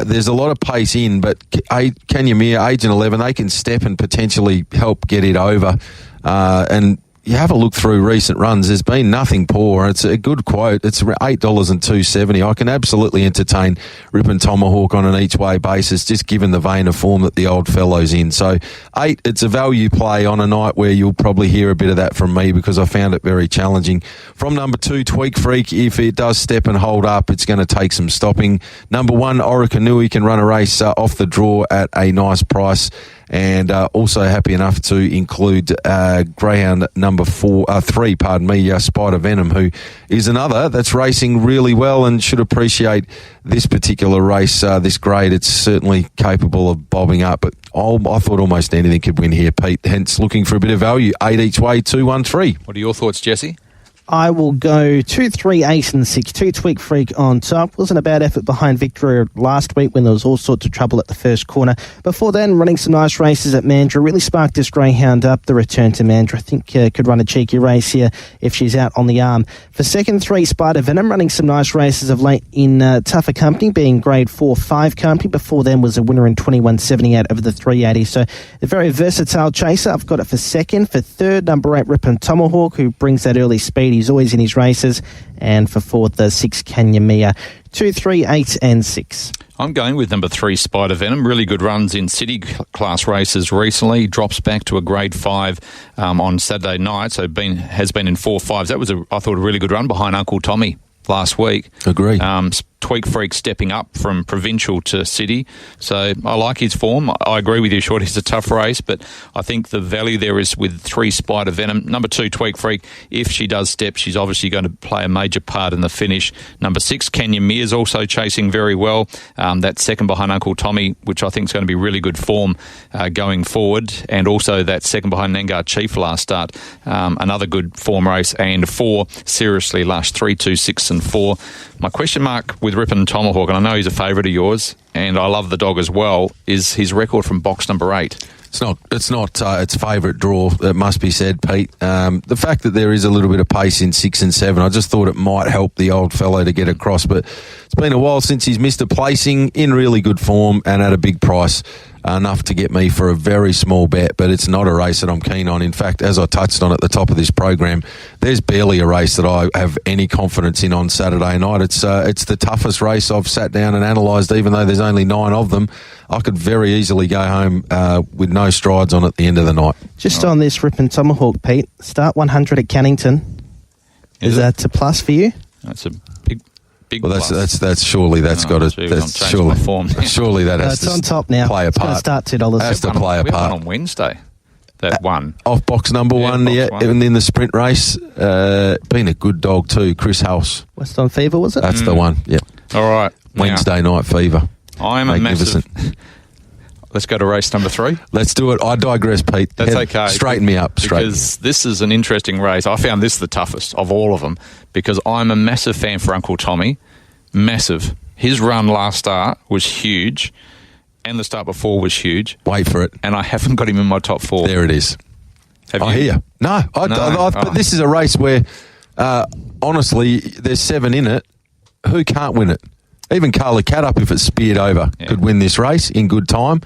There's a lot of pace in, but Kanyamir, age and 11, they can step and potentially help get it over. And you have a look through recent runs, there's been nothing poor. It's a good quote. It's $8 and $2.70. I can absolutely entertain Ripon Tomahawk on an each-way basis, just given the vein of form that the old fellow's in. So 8, it's a value play on a night where you'll probably hear a bit of that from me because I found it very challenging. From number 2, Tweak Freak, if it does step and hold up, it's going to take some stopping. Number 1, Orikanui, can run a race off the draw at a nice price. And also happy enough to include greyhound number 3, Spider Venom, who is another that's racing really well and should appreciate this particular race, this grade. It's certainly capable of bobbing up, but I thought almost anything could win here, Pete. Hence, looking for a bit of value. 8 each way, 2, 1, 3. What are your thoughts, Jesse? I will go 2, 3, 8 and 6. 2, Tweak Freak on top. Wasn't a bad effort behind Victoria last week when there was all sorts of trouble at the first corner. Before then, running some nice races at Mandurah. Really sparked this greyhound up. The return to Mandurah, I think, could run a cheeky race here if she's out on the arm. For second, 3, Spider Venom, running some nice races of late in tougher company, being grade 4-5 company. Before then was a winner in 21.78 over the 380. So a very versatile chaser. I've got it for second. For third, number 8, Ripon Tomahawk, who brings that early speed. He's always in his races. And for fourth, 6, Kanyamia. 2, 3, 8 and 6. I'm going with number 3, Spider Venom. Really good runs in city class races recently. Drops back to a grade 5 on Saturday night. So has been in 4-5s. That was, I thought, a really good run behind Uncle Tommy last week. Agree. Tweak Freak stepping up from provincial to city. So I like his form. I agree with you, Short. It's a tough race, but I think the value there is with 3 Spider Venom. Number 2, Tweak Freak. If she does step, she's obviously going to play a major part in the finish. Number 6, Kenya Mears also chasing very well. That second behind Uncle Tommy, which I think is going to be really good form going forward. And also that second behind Nangar Chief last start. Another good form race. And 4, Seriously Lush. 3, 2, 6 and 4. My question mark with Ripon Tomahawk, and I know he's a favourite of yours, and I love the dog as well, is his record from box number 8. It's not its favourite draw, it must be said, Pete. The fact that there is a little bit of pace in 6 and 7, I just thought it might help the old fellow to get across, but it's been a while since he's missed a placing, in really good form and at a big price, enough to get me for a very small bet, but it's not a race that I'm keen on. In fact, as I touched on at the top of this program, there's barely a race that I have any confidence in on Saturday night. It's the toughest race I've sat down and analysed, even though there's only 9 of them. I could very easily go home with no strides on at the end of the night. Just on this Ripon Tomahawk, Pete, start 100 at Cannington. Is that a plus for you? That's a big well, plus. that's surely that's got to that's surely form. Surely that has it's to on top now. play a It's going to part. start $2. Has to play a We had part. one on Wednesday. That one. Off box number 1, box yeah, 1. and in the sprint race, been a good dog too. Chris House, West on Fever, was it? that's the one. Yep. All right. Wednesday night fever. I'm a massive... Let's go to race number 3. Let's do it. I digress, Pete. That's okay. Straighten me up. Because this is an interesting race. I found this the toughest of all of them because I'm a massive fan for Uncle Tommy. Massive. His run last start was huge and the start before was huge. Wait for it. And I haven't got him in my top 4. There it is. Have you? I hear. No. But this is a race where, honestly, there's 7 in it. Who can't win it? Even Carla Cadup, if it's speared over, could win this race in good time.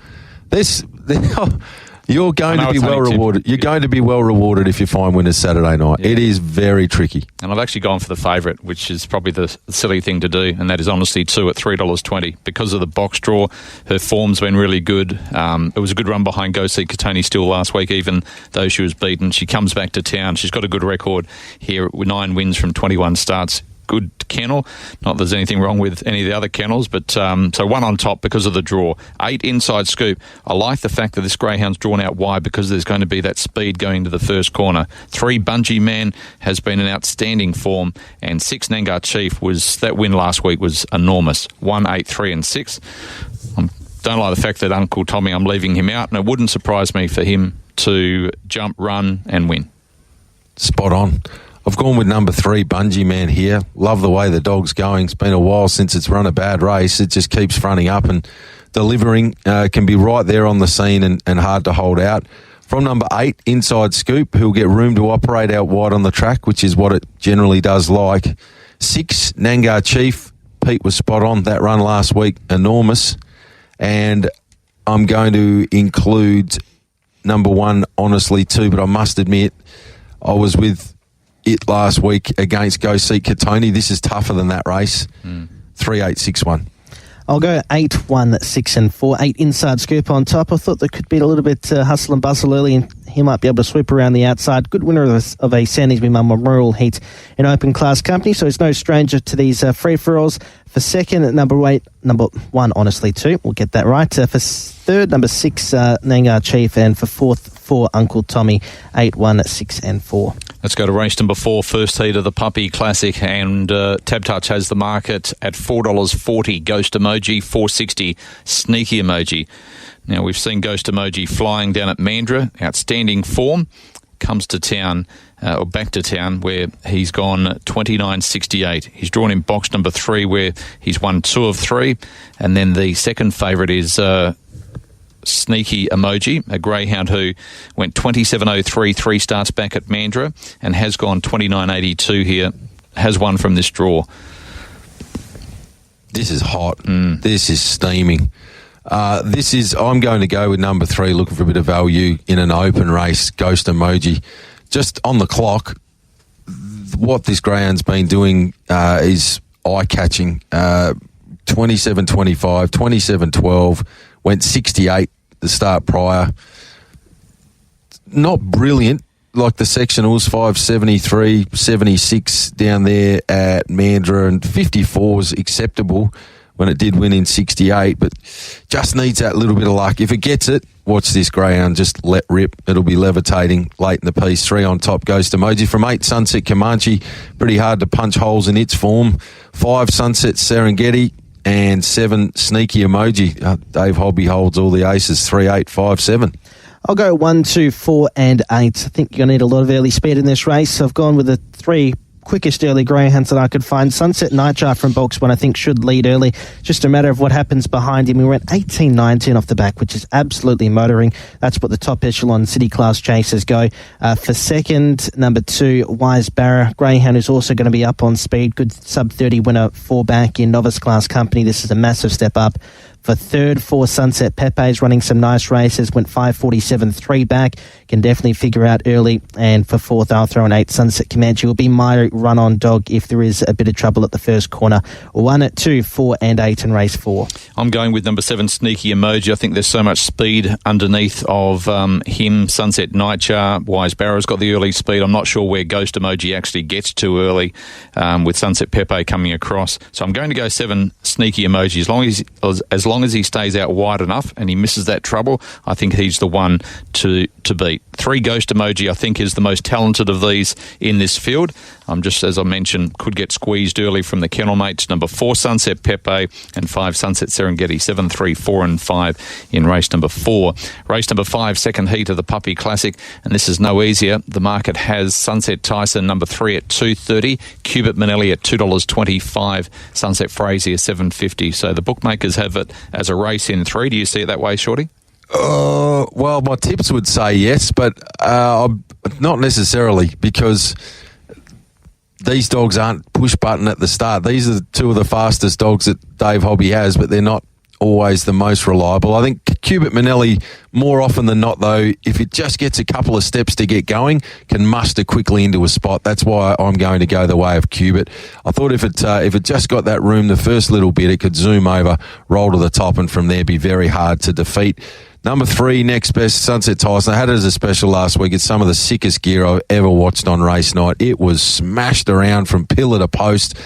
You're going to be well rewarded. You're going to be well rewarded if you find winners Saturday night. Yeah. It is very tricky. And I've actually gone for the favourite, which is probably the silly thing to do, and that is Honestly 2 at $3.20. Because of the box draw, her form's been really good. It was a good run behind Go See Katoni Still last week, even though she was beaten. She comes back to town. She's got a good record here with 9 wins from 21 starts. Good kennel. Not that there's anything wrong with any of the other kennels, but so 1 on top because of the draw. 8 inside scoop. I like the fact that this greyhound's drawn out wide because there's going to be that speed going to the first corner. 3 Bungee Man has been an outstanding form, and 6 Nangar Chief that win last week was enormous. 1, 8, 3 and 6. Don't like the fact that Uncle Tommy, I'm leaving him out, and it wouldn't surprise me for him to jump, run and win. Spot on. I've gone with number 3, Bungee Man here. Love the way the dog's going. It's been a while since it's run a bad race. It just keeps fronting up and delivering. Can be right there on the scene and hard to hold out. From number 8, Inside Scoop, who'll get room to operate out wide on the track, which is what it generally does like. 6, Nangar Chief. Pete was spot on. That run last week, enormous. And I'm going to include number 1, Honestly 2, but I must admit I was with it last week against Go See Katoni. This is tougher than that race. 3, 8, 6, 1. I'll go 8, 1, 6 and 4. 8 Inside Scoop on top. I thought there could be a little bit hustle and bustle early, and he might be able to sweep around the outside. Good winner of a Sandy's Mum Memorial Heat in open class company, so he's no stranger to these free-for-alls. For second, number 1, Honestly 2. We'll get that right. For third, number 6, Nangar Chief, and for fourth, 4, Uncle Tommy. 8, 1, 6 and 4. Let's go to race number 4, first heat of the Puppy Classic, and Tab Touch has the market at $4.40. Ghost Emoji, $4.60. Sneaky Emoji. Now, we've seen Ghost Emoji flying down at Mandurah. Outstanding form. Comes to town, or back to town, where he's gone 29.68. He's drawn in box number 3, where he's won 2 of 3. And then the second favourite is Sneaky Emoji, a greyhound who went 27.03 3 starts back at Mandurah and has gone 29.82 here, has won from this draw. This is hot. This is steaming. I'm going to go with number 3, looking for a bit of value in an open race, Ghost Emoji. Just on the clock, what this greyhound's been doing is eye-catching. 27.25, 27.12, went 68 the start prior. Not brilliant, like the sectionals, 573, 76 down there at Mandurah, and 54 is acceptable when it did win in 68, but just needs that little bit of luck. If it gets it, watch this greyhound just let rip. It'll be levitating late in the piece. 3 on top, Ghost Emoji. From 8, Sunset Comanche. Pretty hard to punch holes in its form. 5, Sunset Serengeti. And 7, Sneaky Emoji. Dave Hobby holds all the aces. 3, 8, 5, 7. I'll go 1, 2, 4 and 8. I think you're going to need a lot of early speed in this race. I've gone with the 3 quickest early greyhounds that I could find. Sunset Nightjar from box 1 I think should lead early. Just a matter of what happens behind him. We went 18-19 off the back, which is absolutely motoring. That's what the top echelon city class chasers go. For second, number 2, Wise Barra. Greyhound is also going to be up on speed. Good sub-30 winner 4 back in novice class company. This is a massive step up. For third, 4 Sunset Pepe's running some nice races. Went 5.47, 3 back. Can definitely figure out early. And for fourth, I'll throw an 8 Sunset Comanche. Will be my run-on dog if there is a bit of trouble at the first corner. 1, 2, 4 and 8 in race 4. I'm going with number 7, Sneaky Emoji. I think there's so much speed underneath of him. Sunset Nightjar. Wise Barrow's got the early speed. I'm not sure where Ghost Emoji actually gets too early with Sunset Pepe coming across. So I'm going to go 7, Sneaky Emoji. As long as he stays out wide enough and he misses that trouble, I think he's the one to beat. 3, Ghost Emoji, I think, is the most talented of these in this field. Just as I mentioned, could get squeezed early from the kennel mates. Number 4, Sunset Pepe, and 5, Sunset Serengeti. 7, 3, 4 and 5 in race number 4. Race number 5, second heat of the Puppy Classic, and this is no easier. The market has Sunset Tyson, number 3 at $2.30, Cubit Manelli at $2.25, Sunset Frazier $7.50. So the bookmakers have it as a race in 3. Do you see it that way, Shorty? Well, my tips would say yes, but not necessarily, because these dogs aren't push button at the start. These are 2 of the fastest dogs that Dave Hobby has, but they're not always the most reliable. I think Cubit Manelli, more often than not, though, if it just gets a couple of steps to get going, can muster quickly into a spot. That's why I'm going to go the way of Cubit. I thought if it just got that room the first little bit, it could zoom over, roll to the top, and from there be very hard to defeat. Number 3, next best, Sunset Tyson. I had it as a special last week. It's some of the sickest gear I've ever watched on race night. It was smashed around from pillar to post.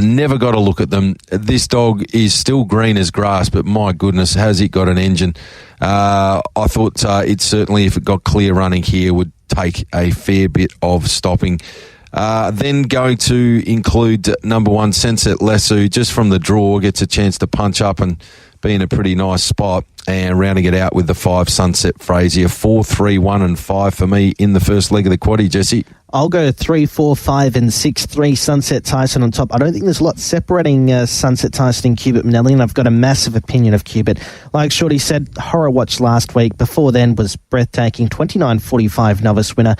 Never got a look at them. This dog is still green as grass, but my goodness, has it got an engine. I thought it certainly, if it got clear running here, would take a fair bit of stopping. Then going to include number 1, Sunset Lesu, just from the draw, gets a chance to punch up and be in a pretty nice spot. And rounding it out with the 5, Sunset Frazier. 4, 3, 1 and 5 for me in the first leg of the quaddie, Jesse. I'll go 3, 4, 5 and 6. 3, Sunset Tyson on top. I don't think there's a lot separating Sunset Tyson and Cubit Manelli, and I've got a massive opinion of Cubit. Like Shorty said, horror watch last week. Before then was breathtaking. 29.45 novice winner.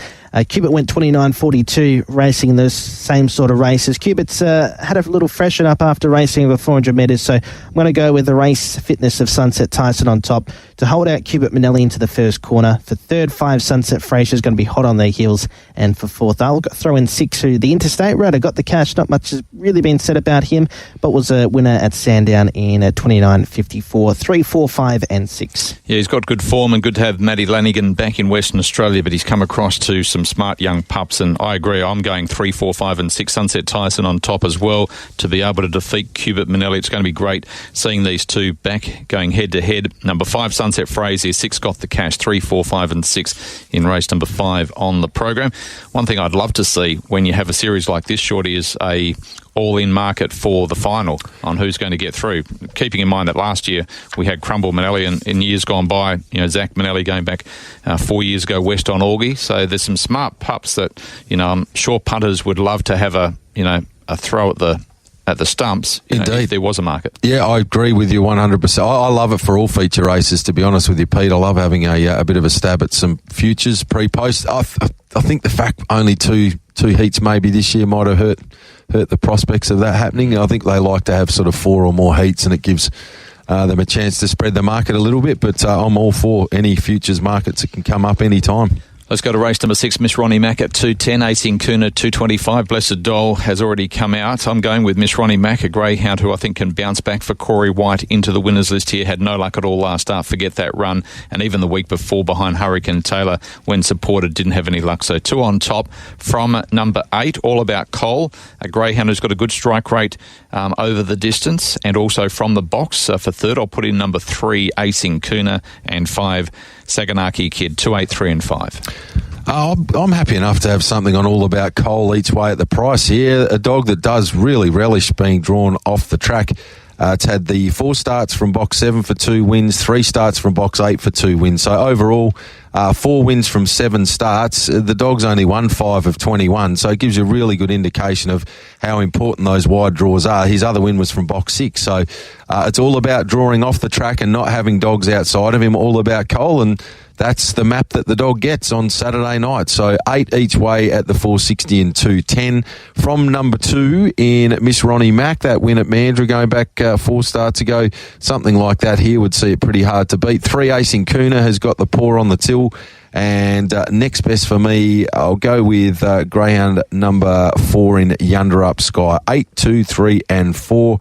Cubit went 29.42 racing those same sort of races. Cubit's had a little freshen up after racing over 400 metres, so I'm going to go with the race fitness of Sunset Tyson on top to hold out Cubit Manelli into the first corner. For third, 5, Sunset Frazier is going to be hot on their heels, and for fourth, I'll throw in 6, who the Interstate Rider got the cash. Not much has really been said about him, but was a winner at Sandown in 29.54. 3, 4, 5 and 6. Yeah, he's got good form, and good to have Matty Lanigan back in Western Australia, but he's come across to some smart young pups, and I agree. I'm going 3, 4, 5 and 6. Sunset Tyson on top as well to be able to defeat Cubit Manelli. It's going to be great seeing these 2 back going head to head. Number 5, Sunset Frazier. 6 got the cash. 3, 4, 5 and 6 in race number 5 on the program. One thing I'd love to see when you have a series like this, Shorty, is a all-in market for the final on who's going to get through. Keeping in mind that last year we had Crumble Manelli, and in years gone by, Zach Manelli going back 4 years ago, West on Augie. So there's some smart pups that, I'm sure punters would love to have a throw at the stumps. Indeed, if there was a market. Yeah, I agree with you 100%. I love it for all feature races, to be honest with you, Pete. I love having a bit of a stab at some futures pre-post. I think the fact only two heats maybe this year might have hurt the prospects of that happening. I think they like to have sort of 4 or more heats, and it gives them a chance to spread the market a little bit. But I'm all for any futures markets that can come up any time. Let's go to race number 6, Miss Ronnie Mack at 210, Acing Kuna 225. Blessed Doll has already come out. I'm going with Miss Ronnie Mack, a greyhound who I think can bounce back for Corey White into the winners list here. Had no luck at all last start, forget that run. And even the week before behind Hurricane Taylor, when supported, didn't have any luck. So 2 on top from number 8, All About Cole, a greyhound who's got a good strike rate over the distance. And also from the box for third, I'll put in number 3, Acing Kuna, and 5, Saganaki Kid, 2, 8, 3 and 5. I'm happy enough to have something on All About Cole each way at the price here. A dog that does really relish being drawn off the track. It's had the 4 starts from box 7 for 2 wins, 3 starts from box 8 for 2 wins. So overall, 4 wins from 7 starts. The dog's only won 5 of 21, so it gives you a really good indication of how important those wide draws are. His other win was from box 6, so it's all about drawing off the track and not having dogs outside of him. All About Cole, and that's the map that the dog gets on Saturday night. So 8 each way at the 460 and 210. From number 2 in Miss Ronnie Mack, that win at Mandurah going back 4 starts ago. Something like that here would see it pretty hard to beat. 3 Acing Kuna has got the paw on the till. And next best for me, I'll go with greyhound number 4 in Yonder Up Sky. 8, 2, 3 and 4.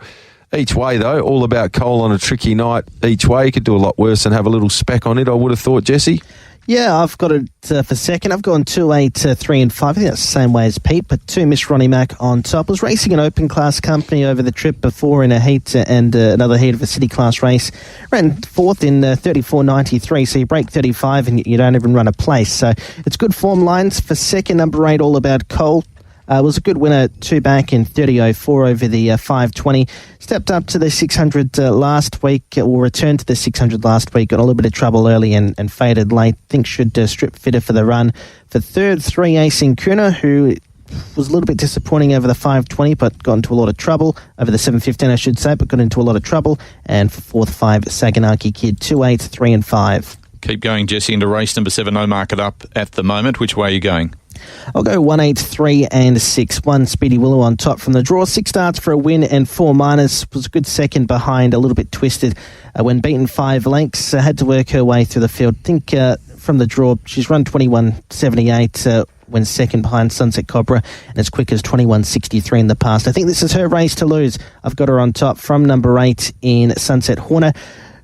Each way, though, All About Cole on a tricky night each way. Could do a lot worse and have a little spec on it, I would have thought, Jesse. Yeah, I've got it for second. I've gone 2, 8, 3 and 5. I think that's the same way as Pete, but 2 Miss Ronnie Mack on top. Was racing an open class company over the trip before in a heat and another heat of a city class race. Ran 4th in 34.93, so you break 35 and you don't even run a place. So it's good form lines. For second, number 8, All About Cole. Was a good winner 2 back in 30.04 over the 520. Stepped up to the 600 last week, or returned to the 600 last week. Got a little bit of trouble early and faded late. Think should strip fitter for the run. For third, 3 Acing Kuna, who was a little bit disappointing over the 520, but got into a lot of trouble. Over the 715, I should say, but got into a lot of trouble. And for fourth, 5 Saganaki Kid, 2, 8, 3 and 5. Keep going, Jesse, into race number 7. No market up at the moment. Which way are you going? I'll go 1, 8, 3 and 6. 1 Speedy Willow on top from the draw. 6 starts for a win and 4 minors. Was a good second behind, a little bit twisted when beaten 5 lengths. Had to work her way through the field. Think from the draw, she's run 21.78 when second behind Sunset Cobra and as quick as 21.63 in the past. I think this is her race to lose. I've got her on top from number 8 in Sunset Horner.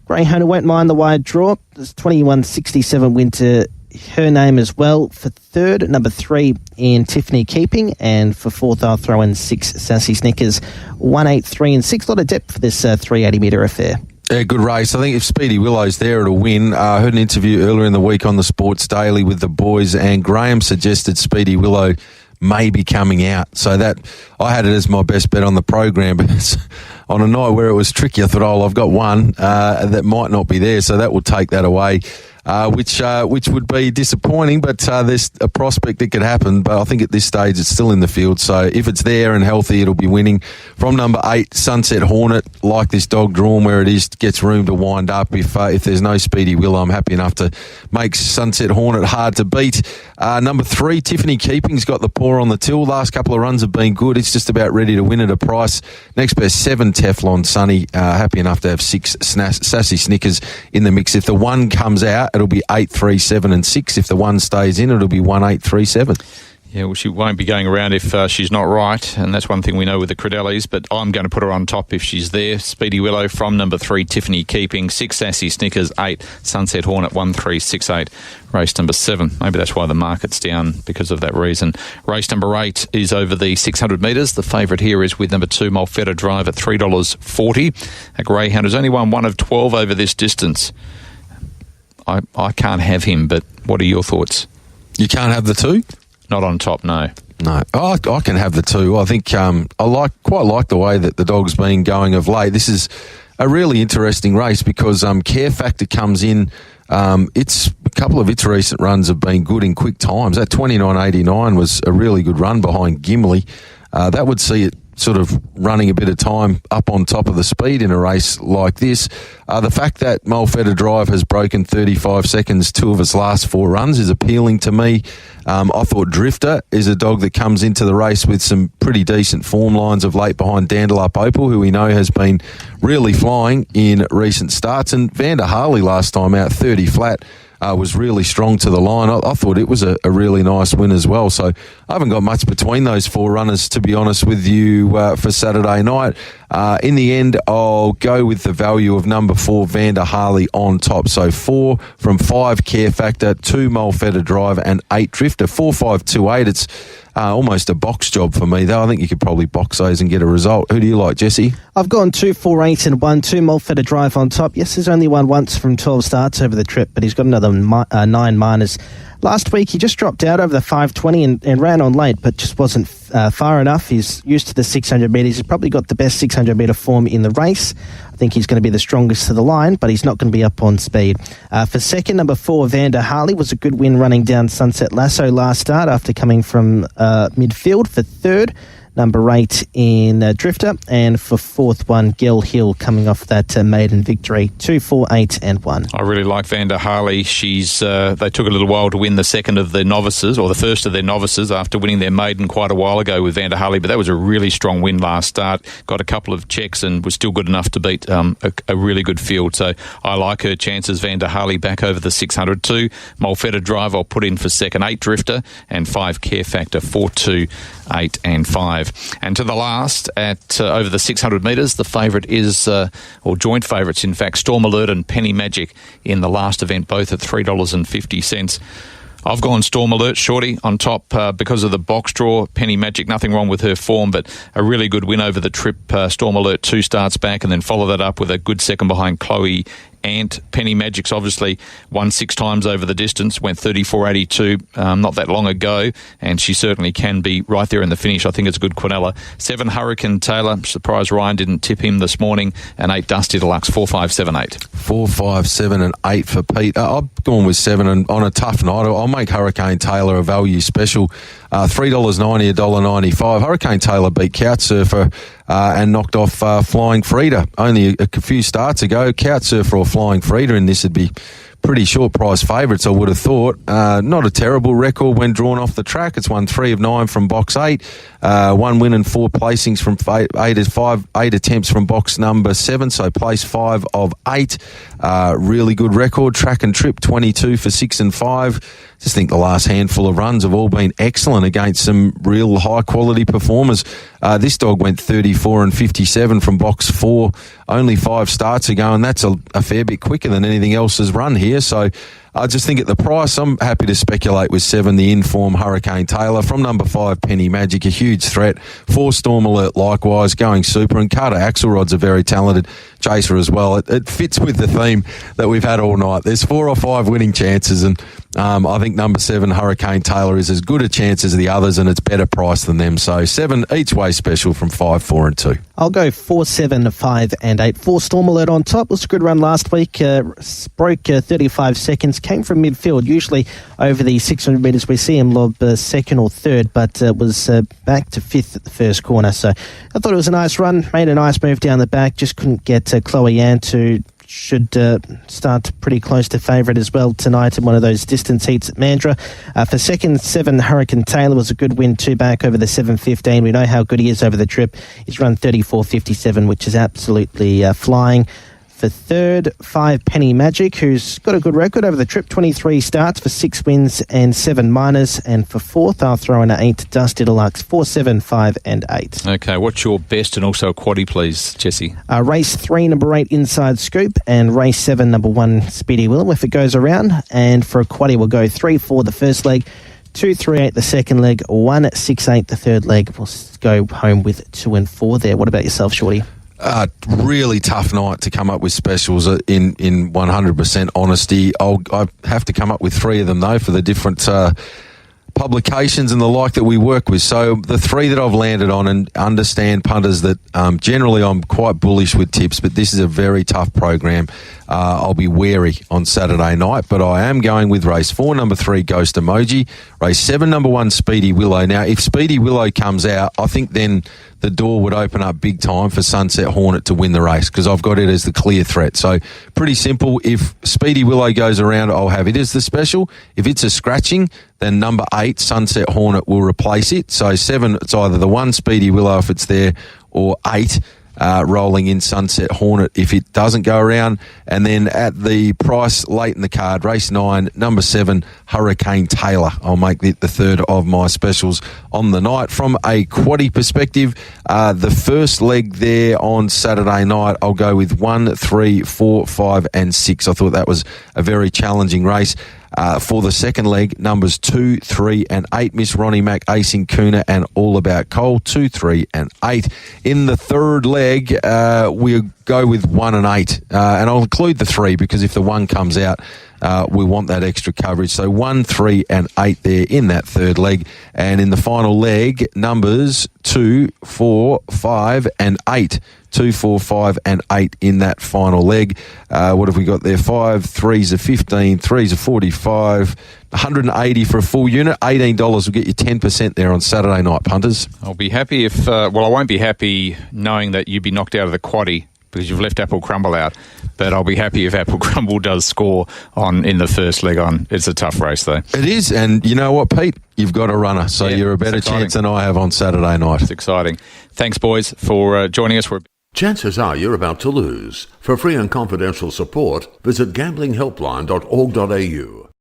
Greyhound won't mind the wide draw. There's 21.67 win to her name as well. For third, number 3 in Tiffany Keeping, and for fourth I'll throw in 6 Sassy Snickers. 1, 8, 3 and 6. A lot of depth for this 380 metre affair. Yeah, good race. I think if Speedy Willow's there, it'll win. I heard an interview earlier in the week on the Sports Daily with the boys, and Graham suggested Speedy Willow may be coming out. So that I had it as my best bet on the program, but on a night where it was tricky, I thought, I've got one that might not be there, so that will take that away. Which would be disappointing, but there's a prospect it could happen. But I think at this stage it's still in the field, so if it's there and healthy, it'll be winning. From number 8, Sunset Hornet, like this dog drawn where it is, gets room to wind up. If there's no Speedy Willow, I'm happy enough to make Sunset Hornet hard to beat. Number 3, Tiffany Keeping's got the paw on the till. Last couple of runs have been good. It's just about ready to win at a price. Next best, 7 Teflon Sunny. Happy enough to have 6 Sassy Snickers in the mix. If the one comes out, it'll be 8, 3, 7 and 6. If the one stays in, it'll be 1, 8, 3, 7. Yeah, well, she won't be going around if she's not right, and that's one thing we know with the Credellis, but I'm going to put her on top if she's there. Speedy Willow from number 3, Tiffany Keeping, 6 Sassy Snickers, 8 Sunset Hornet, 1, 3, 6, 8. Race number 7. Maybe that's why the market's down, because of that reason. Race number 8 is over the 600 metres. The favourite here is with number 2, Molfetta Drive at $3.40. A greyhound has only won 1 of 12 over this distance. I can't have him, but what are your thoughts? You can't have the 2? Not on top, no. No, I can have the 2. I think I quite like the way that the dog's been going of late. This is a really interesting race because Care Factor comes in. It's a couple of its recent runs have been good in quick times. That 29.89 was a really good run behind Gimli. That would see it sort of running a bit of time up on top of the speed in a race like this. The fact that Molfetta Drive has broken 35 seconds 2 of its last 4 runs is appealing to me. I thought Drifter is a dog that comes into the race with some pretty decent form lines of late behind Dandelup Opal, who we know has been really flying in recent starts. And Vander Harley last time out, 30 flat. was really strong to the line. I thought it was a really nice win as well. So I haven't got much between those four runners, to be honest with you, for Saturday night. In the end, I'll go with the value of number 4, Vander Harley on top. So 4 from 5 Care Factor, 2 Molfetta Drive and 8 Drifter. 4, 5, 2, 8. It's almost a box job for me, though. I think you could probably box those and get a result. Who do you like, Jesse? I've gone 2, 4, 8 and 1. 2 Molfetta Drive on top. Yes, he's only won once from 12 starts over the trip, but he's got another 9 minors. Last week, he just dropped out over the 520 and ran on late, but just wasn't far enough. He's used to the 600 metres. He's probably got the best 600 metre form in the race. I think he's going to be the strongest to the line, but he's not going to be up on speed. For second, number 4, Vander Harley was a good win running down Sunset Lasso last start after coming from midfield. For third, number 8 in Drifter, and for fourth one, Gel Hill coming off that maiden victory. 2, 4, 8 and 1. I really like Vander Harley. She's they took a little while to win the second of the novices, or the first of their novices, after winning their maiden quite a while ago with Vander Harley, but that was a really strong win last start. Got a couple of checks and was still good enough to beat a really good field. So I like her chances. Vander Harley back over the 600. 2 Molfetta Drive I'll put in for second. 8 Drifter and 5 Care Factor. 4, 2, 8 and 5. And to the last, at over the 600 metres, the favourite is, or joint favourites in fact, Storm Alert and Penny Magic in the last event, both at $3.50. I've gone Storm Alert, Shorty, on top because of the box draw. Penny Magic, nothing wrong with her form, but a really good win over the trip. Storm Alert 2 starts back, and then follow that up with a good second behind Chloe Ant. Penny Magic's obviously won 6 times over the distance, went 34.82 not that long ago, and she certainly can be right there in the finish. I think it's a good Quinella. 7 Hurricane Taylor, surprised Ryan didn't tip him this morning, and 8 Dusty Deluxe. 4, 5, 7, 8. 4, 5, 7 and 8 for Pete. I've gone with 7, and on a tough night I'll make Hurricane Taylor a value special. $3.90, $1.95. Hurricane Taylor beat Couchsurfer and knocked off Flying Frida only a few starts ago. Couchsurfer or Flying Frida, and this would be pretty short price favourites, I would have thought. Not a terrible record when drawn off the track. It's won 3 of 9 from box 8. 1 win and 4 placings from 8 attempts from box number 7, so place 5 of 8. Really good record. Track and trip 22 for 6 and 5. Just think the last handful of runs have all been excellent against some real high quality performers. This dog went 34 and 57 from box 4 only 5 starts ago, and that's a fair bit quicker than anything else has run here. So I just think at the price, I'm happy to speculate with 7, the in-form Hurricane Taylor. From number 5, Penny Magic, a huge threat. 4, Storm Alert likewise, going super. And Carter Axelrod's a very talented chaser as well. It fits with the theme that we've had all night. There's 4 or 5 winning chances, and I think number 7, Hurricane Taylor, is as good a chance as the others, and it's better priced than them. So 7 each way special from 5, 4 and 2. I'll go 4, 7, 5 and 8. 4 Storm Alert on top. Was a good run last week. Broke 35 seconds. Came from midfield. Usually over the 600 metres we see him lob second or third, but was back to 5th at the first corner. So I thought it was a nice run. Made a nice move down the back. Just couldn't get Chloe Ann to... Should start pretty close to favourite as well tonight in one of those distance heats at Mandurah. For second, 7 Hurricane Taylor was a good win, 2 back over the 7.15. We know how good he is over the trip. He's run 34.57, which is absolutely flying. For third, 5 Penny Magic, who's got a good record over the trip, 23 starts for 6 wins and 7 minors. And for fourth, I'll throw in an 8 Dusty Deluxe, 4, 7, 5 and 8. Okay, what's your best and also a quaddie, please, Jesse? Race 3, number 8, Inside Scoop, and race 7, number 1, Speedy Willow, if it goes around. And for a quaddie, we'll go 3, 4 the first leg, 2, 3, 8 the second leg, 1, 6, 8 the third leg. We'll go home with 2 and 4 there. What about yourself, Shorty? Really tough night to come up with specials in 100% honesty. I have to come up with 3 of them, though, for the different publications and the like that we work with. So the 3 that I've landed on, and understand punters that generally I'm quite bullish with tips, but this is a very tough program. I'll be wary on Saturday night, but I am going with race 4, number 3, Ghost Emoji. Race 7, number 1, Speedy Willow. Now, if Speedy Willow comes out, I think then the door would open up big time for Sunset Hornet to win the race, because I've got it as the clear threat. So pretty simple. If Speedy Willow goes around, I'll have it as the special. If it's a scratching, then number 8, Sunset Hornet, will replace it. So 7, it's either the 1 Speedy Willow if it's there, or 8 rolling in Sunset Hornet if it doesn't go around. And then at the price late in the card, race 9, number 7, Hurricane Taylor. I'll make it the third of my specials on the night. From a quaddie perspective, the first leg there on Saturday night, I'll go with 1, 3, 4, 5 and 6. I thought that was a very challenging race. For the second leg, numbers 2, 3 and 8, Miss Ronnie Mac, Acing Kuna and All About Cole, 2, 3 and 8. In the third leg, we'll go with 1 and 8. And I'll include the 3 because if the 1 comes out, we want that extra coverage. So 1, 3 and 8 there in that third leg. And in the final leg, numbers 2, 4, 5 and 8. 2, 4, 5 and 8 in that final leg. What have we got there? 5, 3s are 15, 3s are 45, 180 for a full unit. $18 will get you 10% there on Saturday night, punters. I'll be happy if, I won't be happy knowing that you'd be knocked out of the quaddie because you've left Apple Crumble out, but I'll be happy if Apple Crumble does score in the first leg on. It's a tough race though. It is, and you know what, Pete? You've got a runner, so you're a better chance than I have on Saturday night. It's exciting. Thanks, boys, for joining us. Chances are you're about to lose. For free and confidential support, visit gamblinghelpline.org.au.